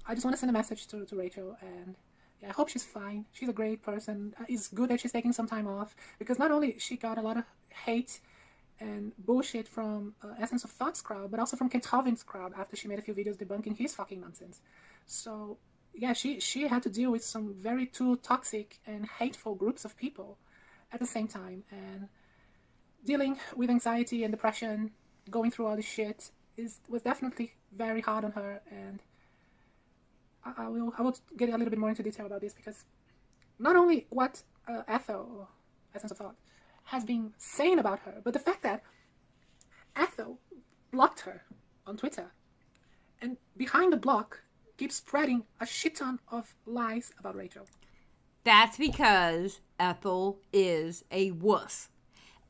S9: I just want to send a message to Rachel, and I hope she's fine. She's a great person. It's good that she's taking some time off, because not only she got a lot of hate and bullshit from Essence of Thought's crowd, but also from Kent Hovink's crowd after she made a few videos debunking his fucking nonsense. So yeah, she had to deal with some very two toxic and hateful groups of people at the same time, and dealing with anxiety and depression, going through all this shit was definitely very hard on her. And I will get a little bit more into detail about this, because not only what Ethel, or Essence of Thought, has been saying about her, but the fact that Ethel blocked her on Twitter, and behind the block keeps spreading a shit ton of lies about Rachel.
S3: That's because Ethel is a wuss.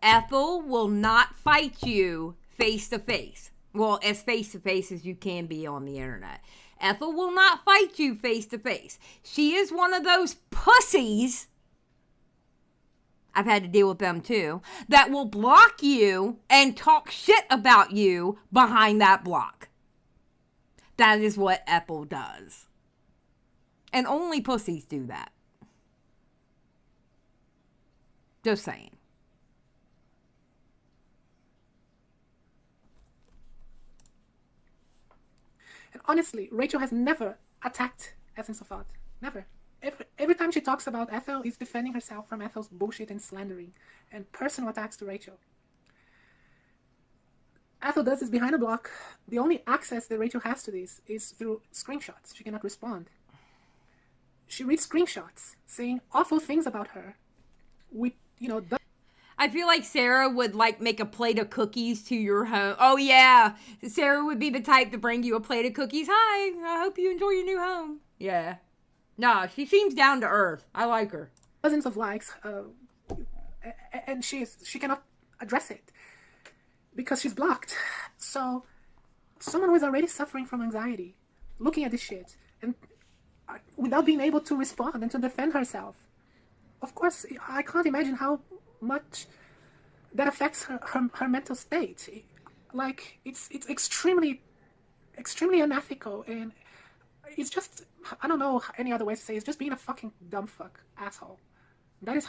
S3: Ethel will not fight you face to face. Well, as face to face as you can be on the internet. Ethel will not fight you face to face. She is one of those pussies, I've had to deal with them too, that will block you and talk shit about you behind that block. That is what Ethel does. And only pussies do that. Just saying.
S9: And honestly, Rachel has never attacked Essence of Thought. Never. Every time she talks about Ethel, is defending herself from Ethel's bullshit and slandering and personal attacks to Rachel. Ethel does this behind a block. The only access that Rachel has to this is through screenshots. She cannot respond. She reads screenshots saying awful things about her.
S3: I feel like Sarah would make a plate of cookies to your home. Oh yeah, Sarah would be the type to bring you a plate of cookies. Hi, I hope you enjoy your new home. Yeah. Nah, she seems down to earth. I like her.
S9: Dozens of likes, and she cannot address it because she's blocked. So someone who is already suffering from anxiety, looking at this shit, and without being able to respond and to defend herself, of course, I can't imagine how much that affects her mental state. It's extremely unethical, and it's just, I don't know any other way to say it. It's just being a fucking dumb fuck asshole. That is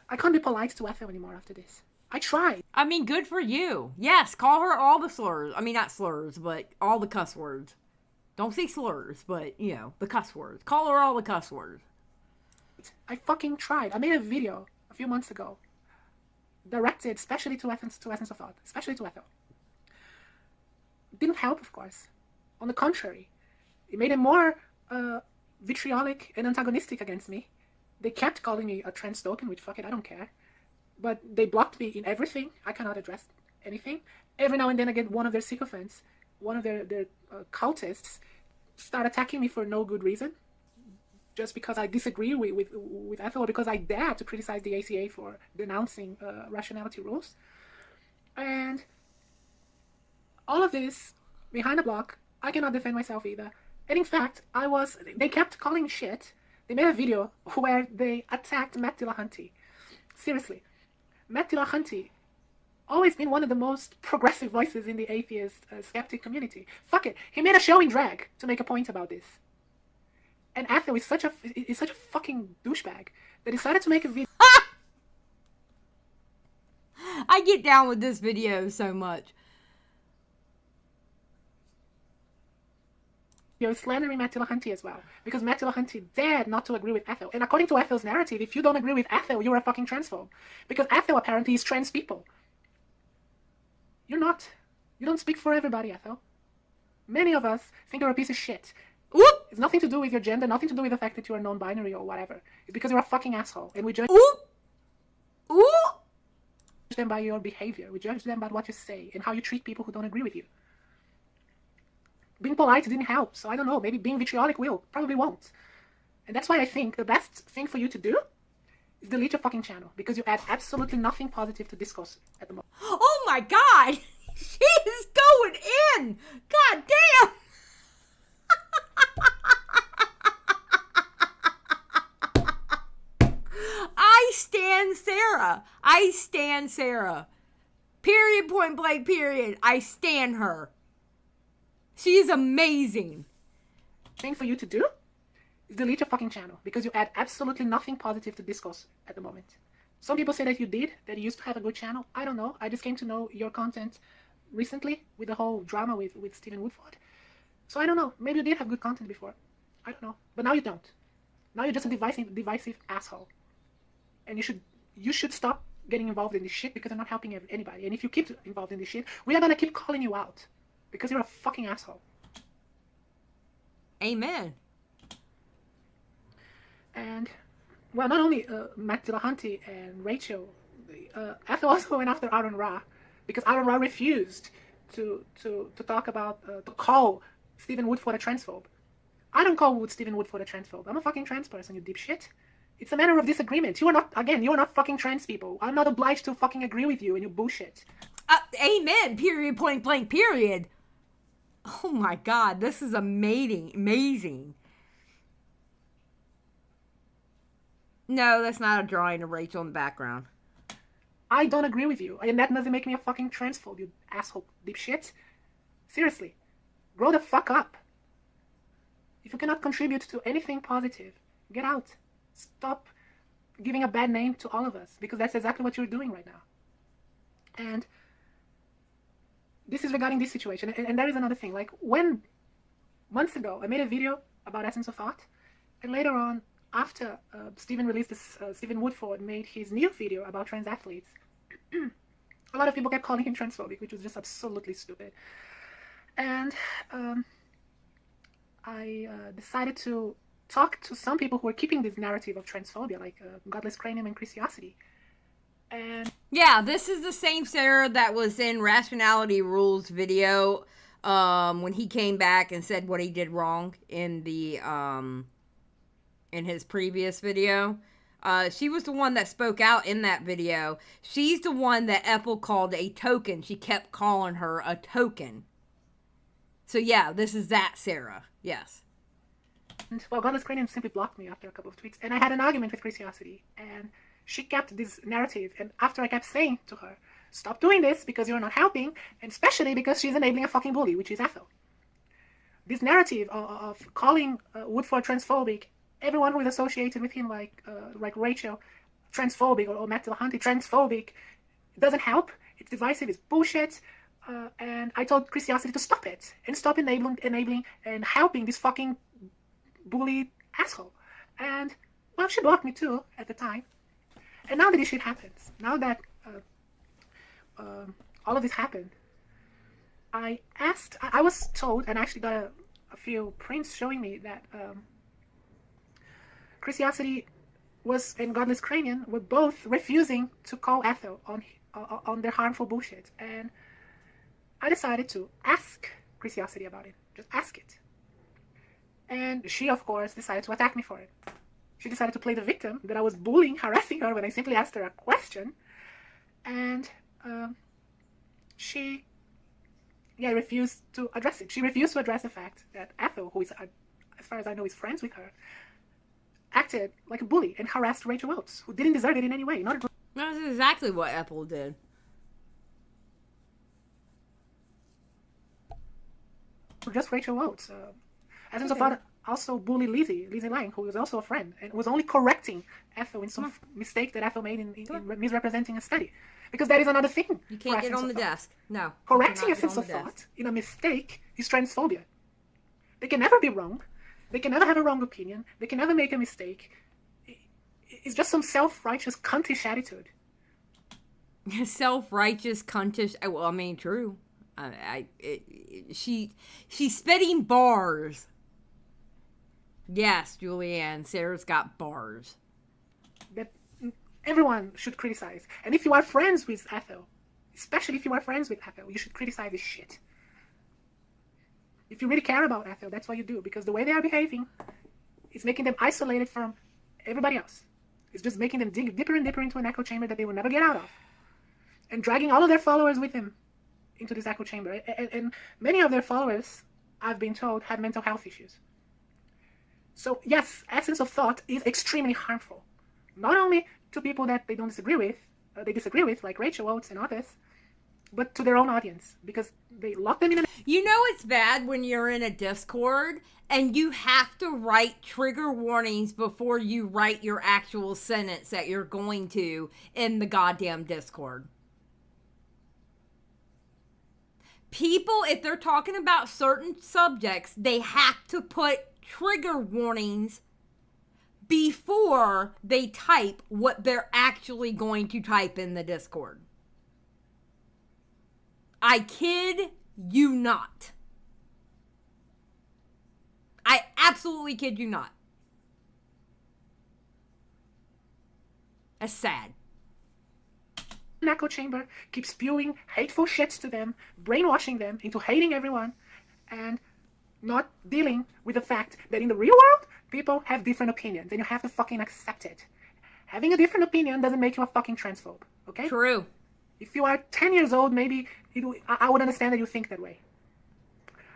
S9: I can't be polite to Ethel anymore after this. I tried.
S3: I mean, good for you. Yes, call her all the slurs. I mean, not slurs, but all the cuss words. Don't say slurs, but, the cuss words. Call her all the cuss words.
S9: I fucking tried. I made a video a few months ago directed especially to Essence of Thought, especially to Ethel. Didn't help, of course. On the contrary, it made it more vitriolic and antagonistic against me. They kept calling me a trans token, which, fuck it, I don't care. But they blocked me in everything. I cannot address anything. Every now and then I get one of their sycophants, one of their cultists, start attacking me for no good reason. Just because I disagree with Ethel, or because I dare to criticize the ACA for denouncing Rationality Rules. And all of this, behind the block, I cannot defend myself either. And in fact, they kept calling me shit. They made a video where they attacked Matt Dillahunty. Seriously. Matt Dillahunty, always been one of the most progressive voices in the atheist skeptic community. Fuck it. He made a show in drag to make a point about this. And Ethel is such a fucking douchebag that decided to make a video.
S3: I get down with this video so much.
S9: You're slandering Matt Dillahunty as well. Because Matt Dillahunty dared not to agree with Ethel. And according to Ethel's narrative, if you don't agree with Ethel, you're a fucking transphobe. Because Ethel apparently is trans people. You're not. You don't speak for everybody, Ethel. Many of us think you're a piece of shit.
S3: Oop!
S9: It's nothing to do with your gender, nothing to do with the fact that you're non-binary or whatever. It's because you're a fucking asshole. And we judge them by your behavior. We judge them by what you say and how you treat people who don't agree with you. Being polite didn't help, so I don't know, maybe being vitriolic will. Probably won't. And that's why I think the best thing for you to do is delete your fucking channel, because you add absolutely nothing positive to discourse at the moment.
S3: Oh my god! She is going in! God damn! I stand Sarah. I stand Sarah. Period, point blank, period. I stand her. She is amazing.
S9: Thing for you to do is delete your fucking channel, because you add absolutely nothing positive to discourse at the moment. Some people say that you did, that you used to have a good channel. I don't know. I just came to know your content recently with the whole drama with Stephen Woodford. So I don't know. Maybe you did have good content before. I don't know. But now you don't. Now you're just a divisive asshole. And you should stop getting involved in this shit, because you're not helping anybody. And if you keep involved in this shit, we are gonna keep calling you out, because you're a fucking asshole.
S3: Amen.
S9: And, well, not only Matt Dillahunty and Rachel, Ethel also went after Aaron Ra, because Aaron Ra refused to talk about, to call Stephen Woodford a transphobe. I don't call Stephen Woodford a transphobe. I'm a fucking trans person, you dipshit. It's a matter of disagreement. You are not fucking trans people. I'm not obliged to fucking agree with you and your bullshit.
S3: Amen. Period, point blank, period. Oh my god, this is amazing. No, that's not a drawing of Rachel in the background.
S9: I don't agree with you, and that doesn't make me a fucking transphobe, you asshole dipshit. Seriously, grow the fuck up. If you cannot contribute to anything positive, get out. Stop giving a bad name to all of us, because that's exactly what you're doing right now. And this is regarding this situation. And there is another thing. Like, months ago, I made a video about Essence of Thought, and later on, after Stephen released this, Stephen Woodford made his new video about trans athletes, a lot of people kept calling him transphobic, which was just absolutely stupid. And I decided to talk to some people who are keeping this narrative of transphobia, like Godless Cranium and Christiosity. And
S3: yeah, this is the same Sarah that was in Rationality Rules video when he came back and said what he did wrong in the in his previous video. She was the one that spoke out in that video. She's the one that Ethel called a token. She kept calling her a token. So yeah, this is that Sarah. Yes.
S9: Well, Godless Cranium simply blocked me after a couple of tweets, and I had an argument with Christiosity, and she kept this narrative, and after I kept saying to her, stop doing this because you're not helping, and especially because she's enabling a fucking bully, which is Ethel. This narrative of calling Woodford transphobic, everyone who is associated with him, like Rachel, transphobic, or Matt Dillahunty, transphobic, it doesn't help, it's divisive, it's bullshit, and I told Christiosity to stop it, and stop enabling and helping this fucking bully asshole. And, well, she blocked me too at the time. And now that this shit happens, now that all of this happened, I was told, and I actually got a few prints showing me that Christiosity and Godless Cranium were both refusing to call Ethel on their harmful bullshit. And I decided to ask Christiosity about it. Just ask it. And she, of course, decided to attack me for it. She decided to play the victim, that I was bullying, harassing her when I simply asked her a question. And she refused to address it. She refused to address the fact that Ethel, who is, as far as I know, is friends with her, acted like a bully and harassed Rachel Oates, who didn't deserve it in any way.
S3: That's exactly what Ethel did.
S9: Just Rachel Oates. Essence of Thought also bullied Lizzie Lang, who was also a friend, and was only correcting Ethel in some mistake that Ethel made in misrepresenting a study. Because that is another thing.
S3: You can't get on the desk. No.
S9: Correcting Essence of Thought in a mistake is transphobia. They can never be wrong. They can never have a wrong opinion. They can never make a mistake. It's just some self-righteous, cuntish attitude.
S3: Self-righteous, cuntish. Well, I mean, true. She's spitting bars. Yes, Julianne, Sarah's got bars.
S9: That everyone should criticize. And if you are friends with Ethel, especially if you are friends with Ethel, you should criticize this shit. If you really care about Ethel, that's what you do. Because the way they are behaving is making them isolated from everybody else. It's just making them dig deeper and deeper into an echo chamber that they will never get out of. And dragging all of their followers with them into this echo chamber. And many of their followers, I've been told, have mental health issues. So yes, essence of thought is extremely harmful. Not only to people that they disagree with, like Rachel Oates and others, but to their own audience, because they lock them in an...
S3: You know it's bad when you're in a Discord and you have to write trigger warnings before you write your actual sentence that you're going to in the goddamn Discord. People, if they're talking about certain subjects, they have to put trigger warnings before they type what they're actually going to type in the Discord. I kid you not. I absolutely kid you not. That's sad.
S9: An echo chamber, keep spewing hateful shits to them, brainwashing them into hating everyone, and not dealing with the fact that in the real world, people have different opinions, and you have to fucking accept it. Having a different opinion doesn't make you a fucking transphobe, okay?
S3: True.
S9: If you are 10 years old, maybe I would understand that you think that way.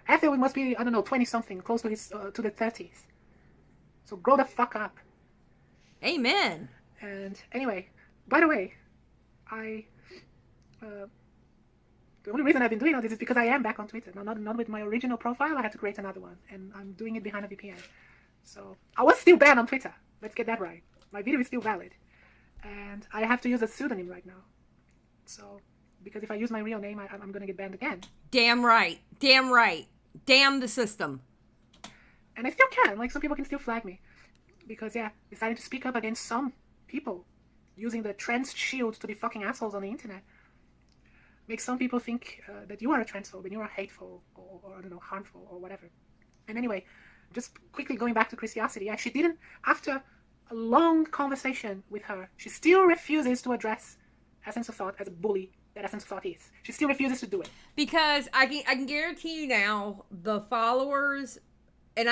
S9: Ethel must be, 20-something, close to the 30s. So grow the fuck up.
S3: Amen.
S9: And anyway, by the way, the only reason I've been doing all this is because I am back on Twitter. No, not with my original profile. I had to create another one, and I'm doing it behind a VPN. So I was still banned on Twitter. Let's get that right. My video is still valid, and I have to use a pseudonym right now. So, because if I use my real name, I'm gonna get banned again.
S3: Damn right. Damn right. Damn the system.
S9: And I still can. Like, some people can still flag me. Because, yeah, deciding to speak up against some people using the trans shield to be fucking assholes on the internet makes some people think that you are a transphobe and you are hateful or I don't know, harmful or whatever. And anyway, just quickly going back to Christiosity, yeah, she didn't, after a long conversation with her, she still refuses to address Essence of Thought as a bully that Essence of Thought is. She still refuses to do it.
S3: Because I can guarantee you now, the followers, and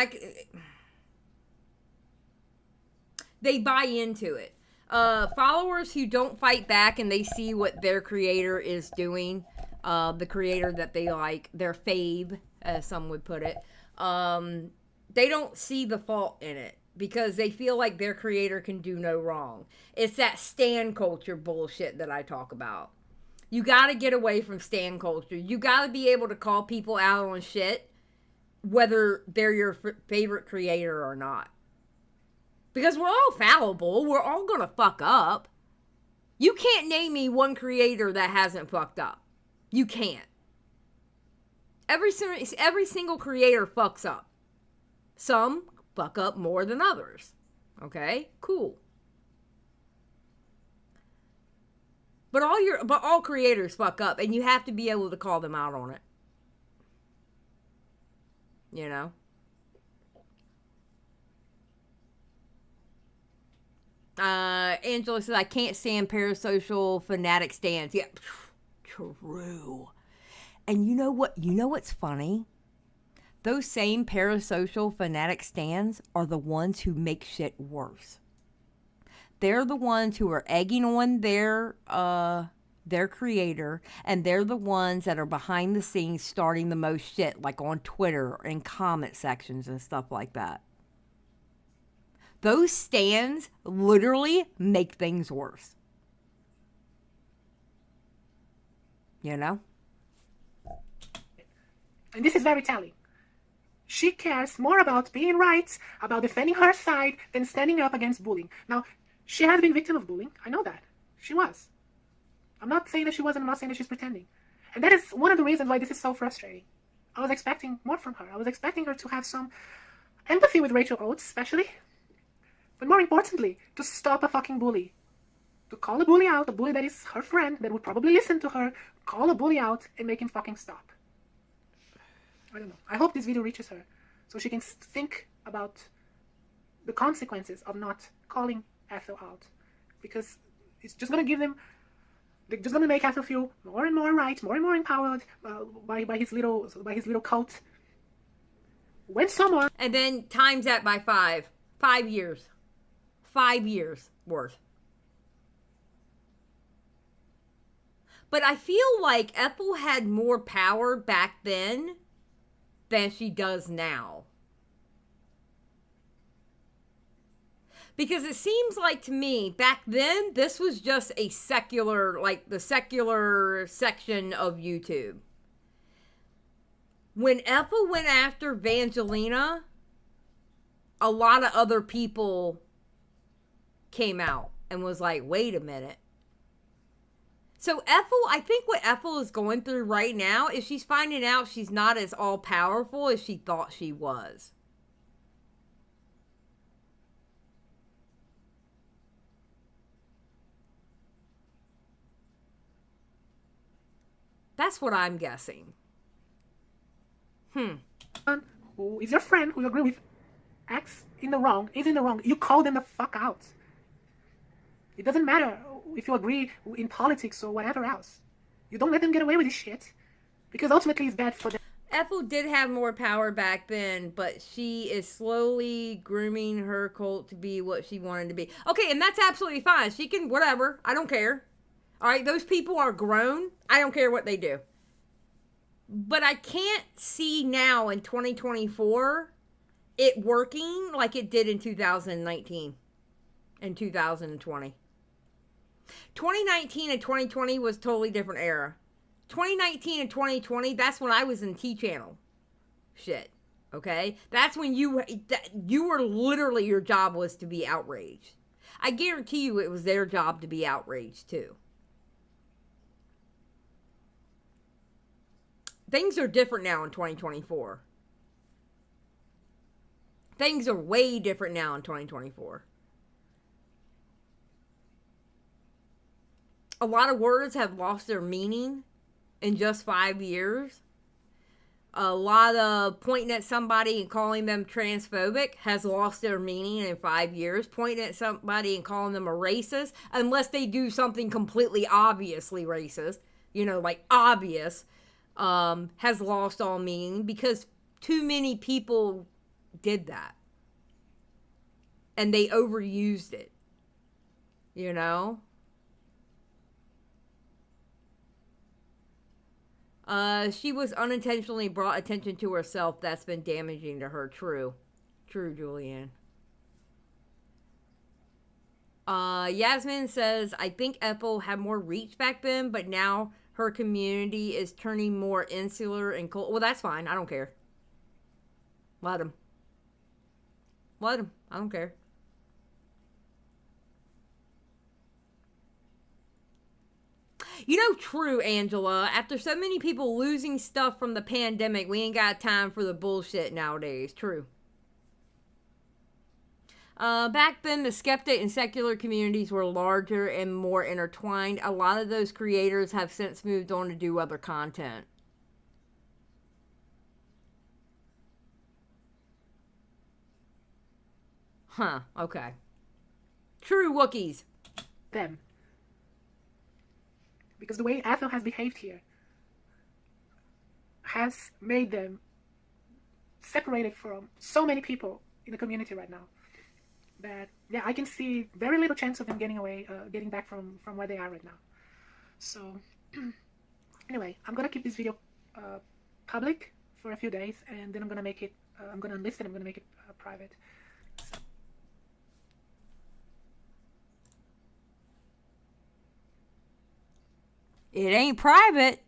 S3: they buy into it. Followers who don't fight back and they see what their creator is doing, the creator that they like, their fave, as some would put it, they don't see the fault in it because they feel like their creator can do no wrong. It's that stan culture bullshit that I talk about. You gotta get away from stan culture. You gotta be able to call people out on shit, whether they're your favorite creator or not. Because we're all fallible. We're all gonna fuck up. You can't name me one creator that hasn't fucked up. You can't. Every single creator fucks up. Some fuck up more than others. Okay? Cool. But all creators fuck up, and you have to be able to call them out on it. You know? Angela says, I can't stand parasocial fanatic stands. Yeah, true. And you know what? You know what's funny? Those same parasocial fanatic stands are the ones who make shit worse. They're the ones who are egging on their creator, and they're the ones that are behind the scenes starting the most shit, like on Twitter and comment sections and stuff like that. Those stands literally make things worse. You know?
S9: And this is very telling. She cares more about being right, about defending her side, than standing up against bullying. Now, she has been victim of bullying. I know that. She was. I'm not saying that she wasn't. I'm not saying that she's pretending. And that is one of the reasons why this is so frustrating. I was expecting more from her. I was expecting her to have some empathy with Rachel Oates, especially. But more importantly, to stop a fucking bully. To call a bully out, a bully that is her friend, that would probably listen to her, call a bully out and make him fucking stop. I don't know. I hope this video reaches her so she can think about the consequences of not calling Ethel out. Because it's just going to give them... They're just going to make Ethel feel more and more right, more and more empowered by his little cult. When someone...
S3: And then times that by 5. 5 years. 5 years worth. But I feel like Ethel had more power back then than she does now. Because it seems like to me, back then, this was just a secular, like the secular section of YouTube. When Ethel went after Vangelina, a lot of other people came out and was like, wait a minute. So Ethel, I think what Ethel is going through right now is she's finding out she's not as all-powerful as she thought she was. That's what I'm guessing.
S9: Who is your friend, who you agree with, acts in the wrong, is in the wrong, you call them the fuck out. It doesn't matter if you agree in politics or whatever else. You don't let them get away with this shit. Because ultimately it's bad for them.
S3: Ethel did have more power back then, but she is slowly grooming her cult to be what she wanted to be. Okay, and that's absolutely fine. She can, whatever. I don't care. All right, those people are grown. I don't care what they do. But I can't see now in 2024 it working like it did in 2019 and 2020. 2019 and 2020 was totally different era. 2019 and 2020, that's when I was in T-Channel. Shit. Okay? That's when you were literally, your job was to be outraged. I guarantee you it was their job to be outraged too. Things are different now in 2024. Things are way different now in 2024. A lot of words have lost their meaning in just 5 years. A lot of pointing at somebody and calling them transphobic has lost their meaning in 5 years. Pointing at somebody and calling them a racist, unless they do something completely obviously racist, you know, like obvious, has lost all meaning because too many people did that. And they overused it, you know? She was unintentionally brought attention to herself. That's been damaging to her. True. True, Julianne. Yasmin says, I think Ethel had more reach back then, but now her community is turning more insular and cold. Well, that's fine. I don't care. Let them. Let them. I don't care. You know, true, Angela. After so many people losing stuff from the pandemic, we ain't got time for the bullshit nowadays. True. Back then, the skeptic and secular communities were larger and more intertwined. A lot of those creators have since moved on to do other content. Huh, okay. True, Wookiees.
S9: Them. Because the way Ethel has behaved here has made them separated from so many people in the community right now. That, yeah, I can see very little chance of them getting away, getting back from where they are right now. So, anyway, I'm going to keep this video public for a few days, and then I'm going to make it, I'm going to unlist it, I'm going to make it private. So.
S3: It ain't private.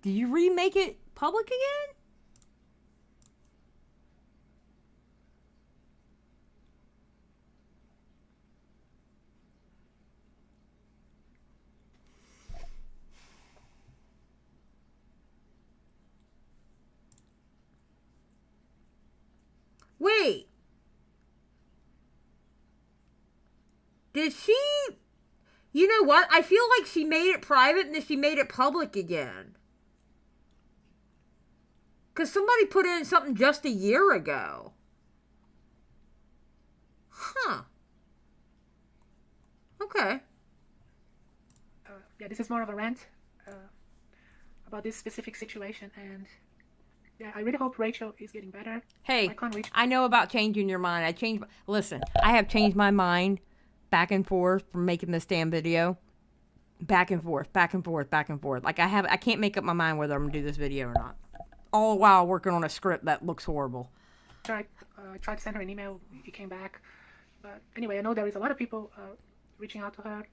S3: Do you remake it public again? Did she... You know what? I feel like she made it private and then she made it public again. Because somebody put in something just a year ago. Huh. Okay.
S9: Yeah, this is more of a rant about this specific situation, and yeah, I really hope Rachel is getting better.
S3: Hey, I know about changing your mind. Listen, I have changed my mind back and forth from making this damn video. Back and forth, back and forth, back and forth. Like I can't make up my mind whether I'm gonna do this video or not. All while working on a script that looks horrible.
S9: I tried to send her an email. It came back. But anyway, I know there is a lot of people reaching out to her.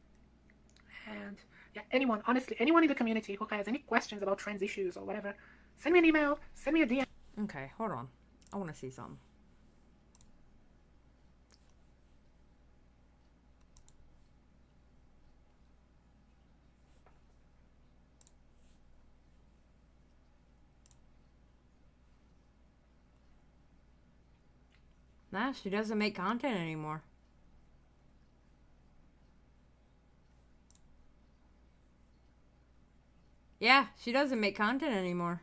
S9: And yeah, anyone, honestly, anyone in the community who has any questions about trans issues or whatever, send me an email, send me a DM.
S3: Okay, hold on. I want to see something. Nah, she doesn't make content anymore. Yeah, she doesn't make content anymore.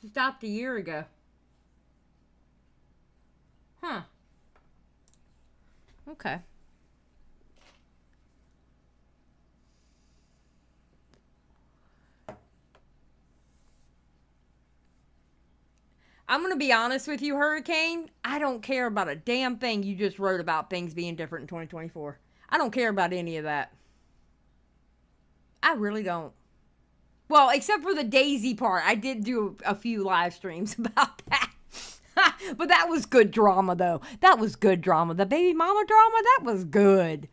S3: She stopped a year ago. Huh. Okay. I'm going to be honest with you, Hurricane. I don't care about a damn thing you just wrote about things being different in 2024. I don't care about any of that. I really don't. Well, except for the Daisy part. I did do a few live streams about that. But that was good drama, though. That was good drama. The baby mama drama, that was good.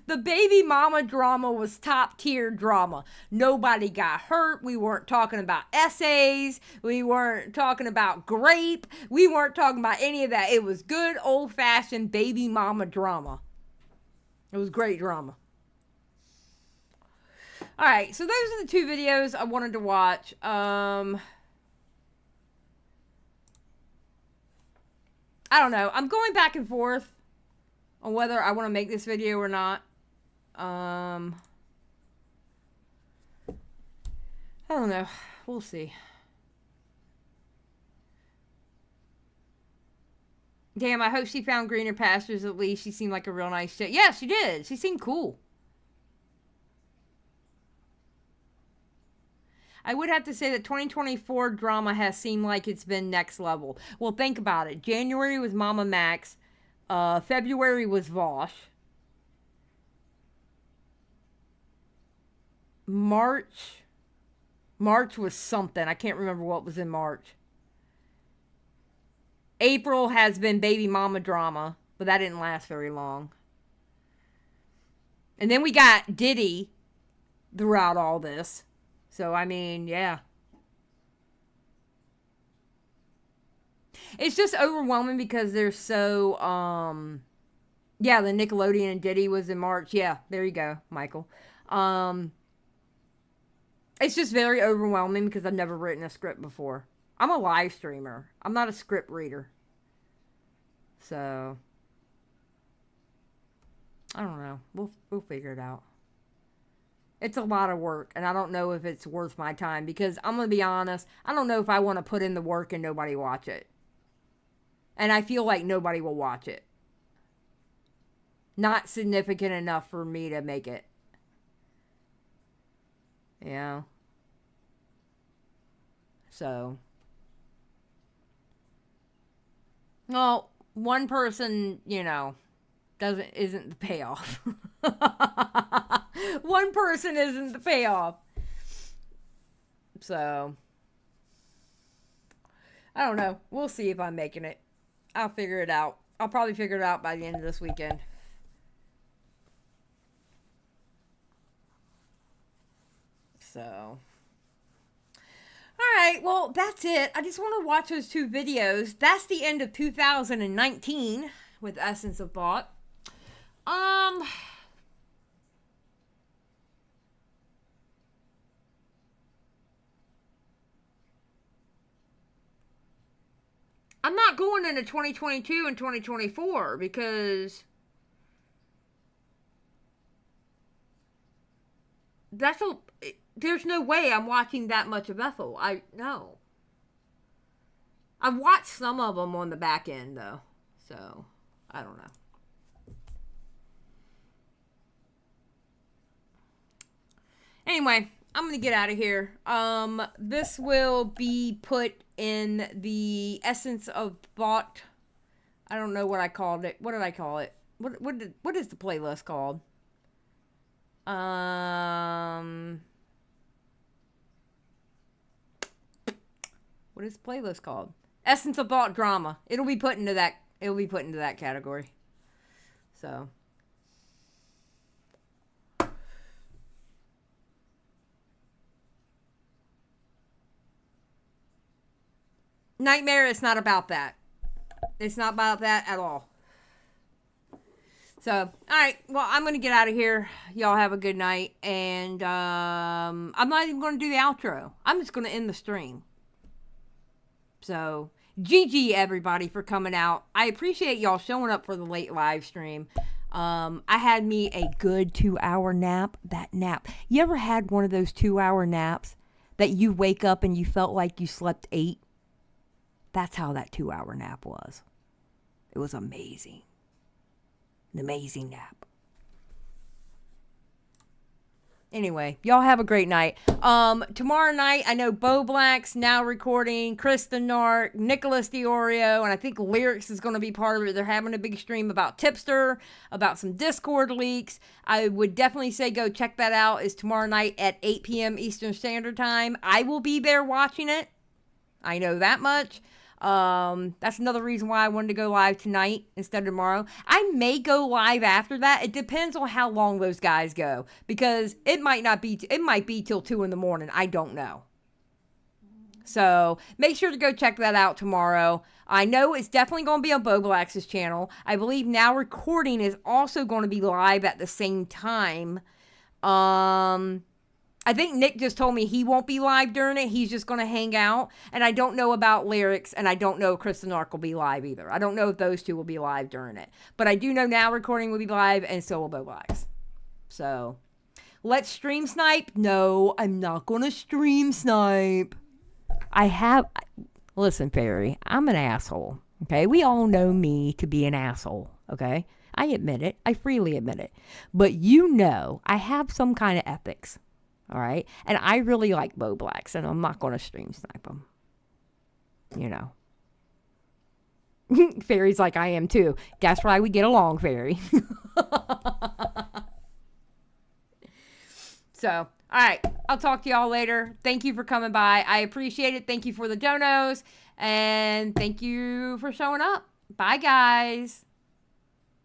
S3: The baby mama drama was top tier drama. Nobody got hurt. We weren't talking about essays. We weren't talking about grape. We weren't talking about any of that. It was good old fashioned baby mama drama. It was great drama. Alright, so those are the two videos I wanted to watch. I don't know. I'm going back and forth on whether I want to make this video or not. I don't know. We'll see. Damn, I hope she found greener pastures at least. She seemed like a real nice chick. Yeah, she did. She seemed cool. I would have to say that 2024 drama has seemed like it's been next level. Well, think about it. January was Mama Max. February was Vosh. March was something. I can't remember what was in March. April has been baby mama drama, but that didn't last very long. And then we got Diddy throughout all this. So, I mean, yeah. It's just overwhelming because they're so, yeah, the Nickelodeon and Diddy was in March. Yeah, there you go, Michael. It's just very overwhelming because I've never written a script before. I'm a live streamer. I'm not a script reader. So, I don't know. We'll figure it out. It's a lot of work, and I don't know if it's worth my time because I'm going to be honest, I don't know if I want to put in the work and nobody watch it. And I feel like nobody will watch it. Not significant enough for me to make it. Yeah. So. Well, one person, you know, isn't the payoff. One person isn't the payoff. So. I don't know. We'll see if I'm making it. I'll figure it out. I'll probably figure it out by the end of this weekend. So, alright, well, that's it. I just want to watch those two videos. That's the end of 2019 with Essence of Thought. I'm not going into 2022 and 2024 because there's no way I'm watching that much of Ethel. No. I've watched some of them on the back end though, so I don't know. Anyway, I'm gonna get out of here. This will be put in the Essence of Thought. I don't know what I called it. What did I call it? What is the playlist called? What is the playlist called? Essence of Thought Drama. It'll be put into that. It'll be put into that category. So. Nightmare, it's not about that. It's not about that at all. So, alright, well, I'm going to get out of here. Y'all have a good night. And I'm not even going to do the outro. I'm just going to end the stream. So, GG everybody for coming out. I appreciate y'all showing up for the late live stream. I had me a good 2-hour nap. That nap. You ever had one of those 2-hour naps that you wake up and you felt like you slept 8? That's how that 2-hour nap was. It was amazing. An amazing nap. Anyway, y'all have a great night. Tomorrow night, I know Bo Black's now recording, Kristen Nark, Nicholas DiOrio, and I think Lyrics is going to be part of it. They're having a big stream about Tipster, about some Discord leaks. I would definitely say go check that out. It's tomorrow night at 8 p.m. Eastern Standard Time. I will be there watching it. I know that much. That's another reason why I wanted to go live tonight instead of tomorrow. I may go live after that. It depends on how long those guys go, because it might be till 2 in the morning. I don't know. So make sure to go check that out tomorrow. I know it's definitely going to be on Bo Black's channel. I believe Now Recording is also going to be live at the same time. I think Nick just told me he won't be live during it. He's just going to hang out. And I don't know about Lyrics, and I don't know if Kristen Ark will be live either. I don't know if those two will be live during it. But I do know Now Recording will be live, and so will Bo Black's. So, let's stream snipe. No, I'm not going to stream snipe. Listen, Fairy, I'm an asshole. Okay? We all know me to be an asshole. Okay? I admit it. I freely admit it. But you know, I have some kind of ethics. All right. And I really like Bo Blacks, and I'm not going to stream snipe them. You know. Fairy's like I am too. That's why we get along, Fairy. So, all right. I'll talk to y'all later. Thank you for coming by. I appreciate it. Thank you for the donos. And thank you for showing up. Bye, guys.